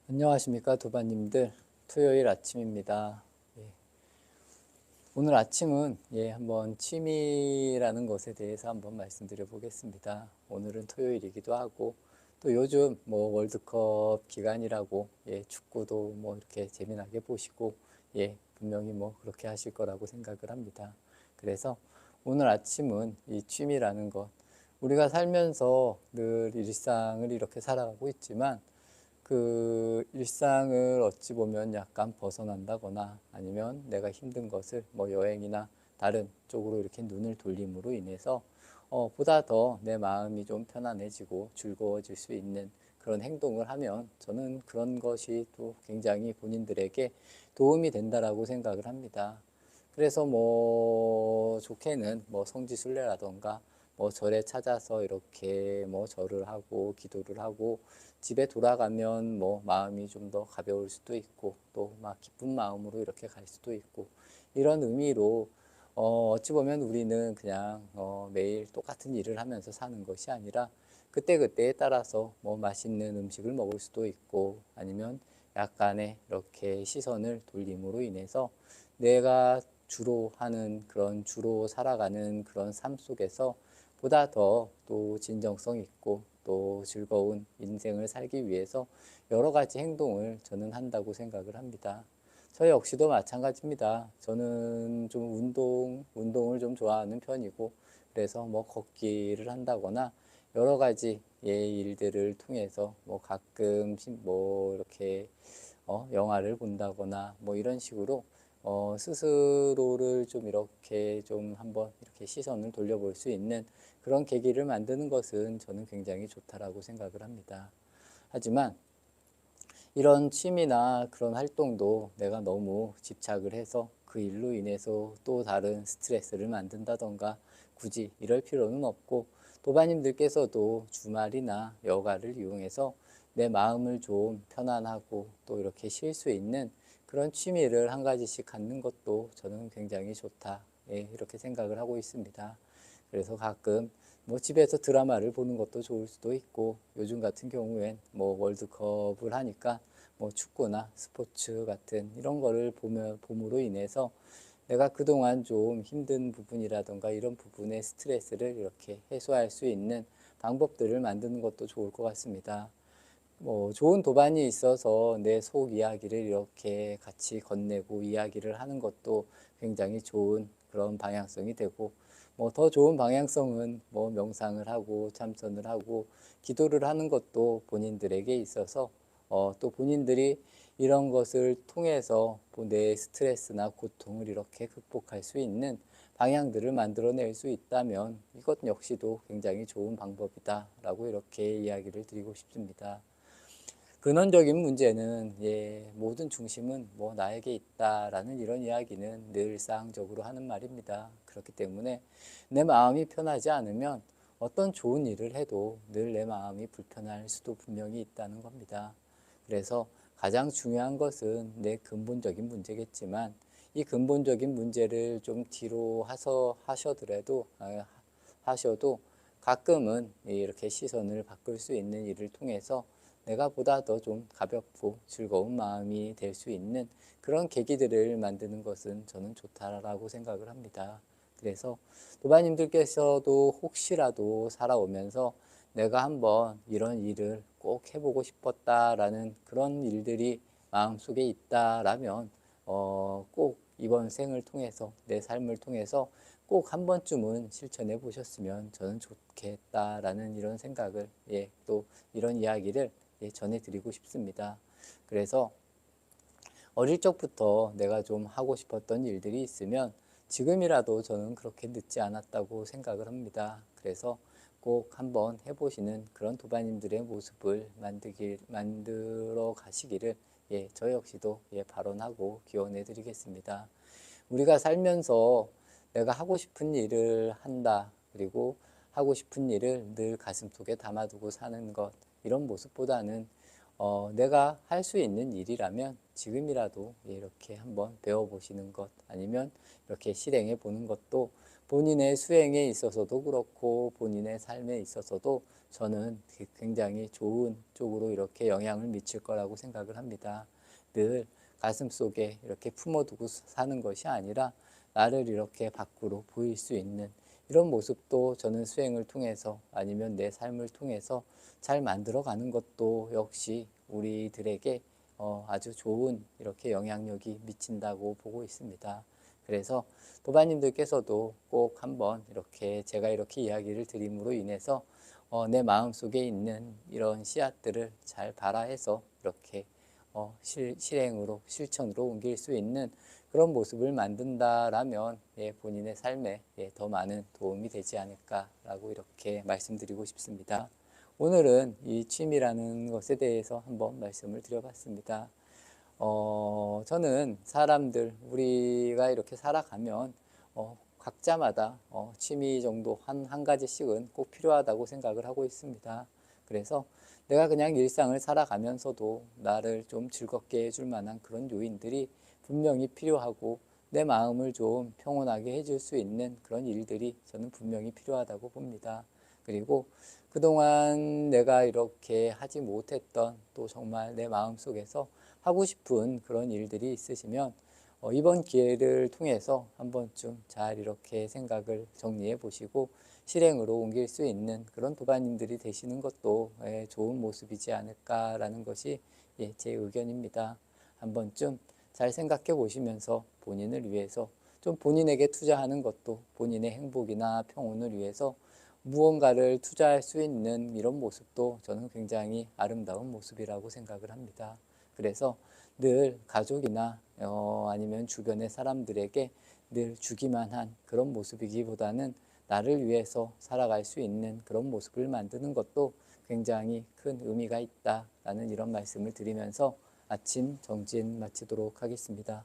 안녕하십니까 도바님들. 토요일 아침입니다. 오늘 아침은 한번 취미라는 것에 대해서 한번 말씀드려 보겠습니다. 오늘은 토요일이기도 하고 또 요즘 월드컵 기간이라고 축구도 이렇게 재미나게 보시고 분명히 그렇게 하실 거라고 생각을 합니다. 그래서 오늘 아침은 이 취미라는 것, 우리가 살면서 늘 일상을 이렇게 살아가고 있지만 그 일상을 어찌 보면 약간 벗어난다거나 아니면 내가 힘든 것을 여행이나 다른 쪽으로 이렇게 눈을 돌림으로 인해서 보다 더 내 마음이 좀 편안해지고 즐거워질 수 있는 그런 행동을 하면 저는 그런 것이 또 굉장히 본인들에게 도움이 된다라고 생각을 합니다. 그래서 좋게는 성지순례라던가 절에 찾아서 이렇게 절을 하고 기도를 하고 집에 돌아가면 마음이 좀 더 가벼울 수도 있고 또 막 기쁜 마음으로 이렇게 갈 수도 있고 이런 의미로 어찌 보면 우리는 그냥 매일 똑같은 일을 하면서 사는 것이 아니라 그때그때에 따라서 맛있는 음식을 먹을 수도 있고 아니면 약간의 이렇게 시선을 돌림으로 인해서 내가 주로 살아가는 그런 삶 속에서 보다 더 또 진정성 있고 또 즐거운 인생을 살기 위해서 여러 가지 행동을 저는 한다고 생각을 합니다. 저 역시도 마찬가지입니다. 저는 좀 운동을 좀 좋아하는 편이고, 그래서 뭐 걷기를 한다거나 여러 가지 일들을 통해서 뭐 가끔 뭐 이렇게 영화를 본다거나 뭐 이런 식으로 스스로를 좀 이렇게 좀 한번 이렇게 시선을 돌려볼 수 있는 그런 계기를 만드는 것은 저는 굉장히 좋다라고 생각을 합니다. 하지만 이런 취미나 그런 활동도 내가 너무 집착을 해서 그 일로 인해서 또 다른 스트레스를 만든다던가 굳이 이럴 필요는 없고, 도바님들께서도 주말이나 여가를 이용해서 내 마음을 좀 편안하고 또 이렇게 쉴 수 있는 그런 취미를 한 가지씩 갖는 것도 저는 굉장히 좋다, 이렇게 생각을 하고 있습니다. 그래서 가끔 뭐 집에서 드라마를 보는 것도 좋을 수도 있고, 요즘 같은 경우엔 뭐 월드컵을 하니까 뭐 축구나 스포츠 같은 이런 거를 봄으로 인해서 내가 그동안 좀 힘든 부분이라던가 이런 부분의 스트레스를 이렇게 해소할 수 있는 방법들을 만드는 것도 좋을 것 같습니다. 뭐 좋은 도반이 있어서 내 속 이야기를 이렇게 같이 건네고 이야기를 하는 것도 굉장히 좋은 그런 방향성이 되고, 뭐 더 좋은 방향성은 뭐 명상을 하고 참선을 하고 기도를 하는 것도 본인들에게 있어서 또 본인들이 이런 것을 통해서 내 스트레스나 고통을 이렇게 극복할 수 있는 방향들을 만들어낼 수 있다면 이것 역시도 굉장히 좋은 방법이다라고 이렇게 이야기를 드리고 싶습니다. 근원적인 문제는 모든 중심은 뭐 나에게 있다라는 이런 이야기는 늘 일상적으로 하는 말입니다. 그렇기 때문에 내 마음이 편하지 않으면 어떤 좋은 일을 해도 늘 내 마음이 불편할 수도 분명히 있다는 겁니다. 그래서 가장 중요한 것은 내 근본적인 문제겠지만, 이 근본적인 문제를 좀 뒤로 하셔도 가끔은 이렇게 시선을 바꿀 수 있는 일을 통해서 내가 보다 더 좀 가볍고 즐거운 마음이 될 수 있는 그런 계기들을 만드는 것은 저는 좋다라고 생각을 합니다. 그래서 도바님들께서도 혹시라도 살아오면서 내가 한번 이런 일을 꼭 해보고 싶었다라는 그런 일들이 마음속에 있다라면 꼭 이번 생을 통해서 내 삶을 통해서 꼭 한 번쯤은 실천해 보셨으면 저는 좋겠다라는 이런 생각을 또 이런 이야기를 전해드리고 싶습니다. 그래서 어릴 적부터 내가 좀 하고 싶었던 일들이 있으면 지금이라도 저는 그렇게 늦지 않았다고 생각을 합니다. 그래서 꼭 한번 해보시는 그런 도반님들의 모습을 만들어 가시기를 저 역시도 발언하고 기원해 드리겠습니다. 우리가 살면서 내가 하고 싶은 일을 한다, 그리고 하고 싶은 일을 늘 가슴속에 담아두고 사는 것, 이런 모습보다는 내가 할 수 있는 일이라면 지금이라도 이렇게 한번 배워보시는 것, 아니면 이렇게 실행해 보는 것도 본인의 수행에 있어서도 그렇고 본인의 삶에 있어서도 저는 굉장히 좋은 쪽으로 이렇게 영향을 미칠 거라고 생각을 합니다. 늘 가슴속에 이렇게 품어두고 사는 것이 아니라 나를 이렇게 밖으로 보일 수 있는 이런 모습도 저는 수행을 통해서 아니면 내 삶을 통해서 잘 만들어가는 것도 역시 우리들에게 아주 좋은 이렇게 영향력이 미친다고 보고 있습니다. 그래서 도바님들께서도 꼭 한번 이렇게 제가 이렇게 이야기를 드림으로 인해서 내 마음속에 있는 이런 씨앗들을 잘 발화해서 이렇게 실천으로 옮길 수 있는 그런 모습을 만든다라면 본인의 삶에 더 많은 도움이 되지 않을까라고 이렇게 말씀드리고 싶습니다. 오늘은 이 취미라는 것에 대해서 한번 말씀을 드려봤습니다. 저는 우리가 이렇게 살아가면 각자마다 취미 정도 한 가지씩은 꼭 필요하다고 생각을 하고 있습니다. 그래서 내가 그냥 일상을 살아가면서도 나를 좀 즐겁게 해줄 만한 그런 요인들이 분명히 필요하고, 내 마음을 좀 평온하게 해줄 수 있는 그런 일들이 저는 분명히 필요하다고 봅니다. 그리고 그동안 내가 이렇게 하지 못했던 또 정말 내 마음속에서 하고 싶은 그런 일들이 있으시면 이번 기회를 통해서 한 번쯤 잘 이렇게 생각을 정리해 보시고 실행으로 옮길 수 있는 그런 도반님들이 되시는 것도 좋은 모습이지 않을까라는 것이 제 의견입니다. 한 번쯤 잘 생각해 보시면서 본인을 위해서 좀 본인에게 투자하는 것도 본인의 행복이나 평온을 위해서 무언가를 투자할 수 있는 이런 모습도 저는 굉장히 아름다운 모습이라고 생각을 합니다. 그래서 늘 가족이나 아니면 주변의 사람들에게 늘 주기만 한 그런 모습이기보다는 나를 위해서 살아갈 수 있는 그런 모습을 만드는 것도 굉장히 큰 의미가 있다라는 이런 말씀을 드리면서 아침 정진 마치도록 하겠습니다.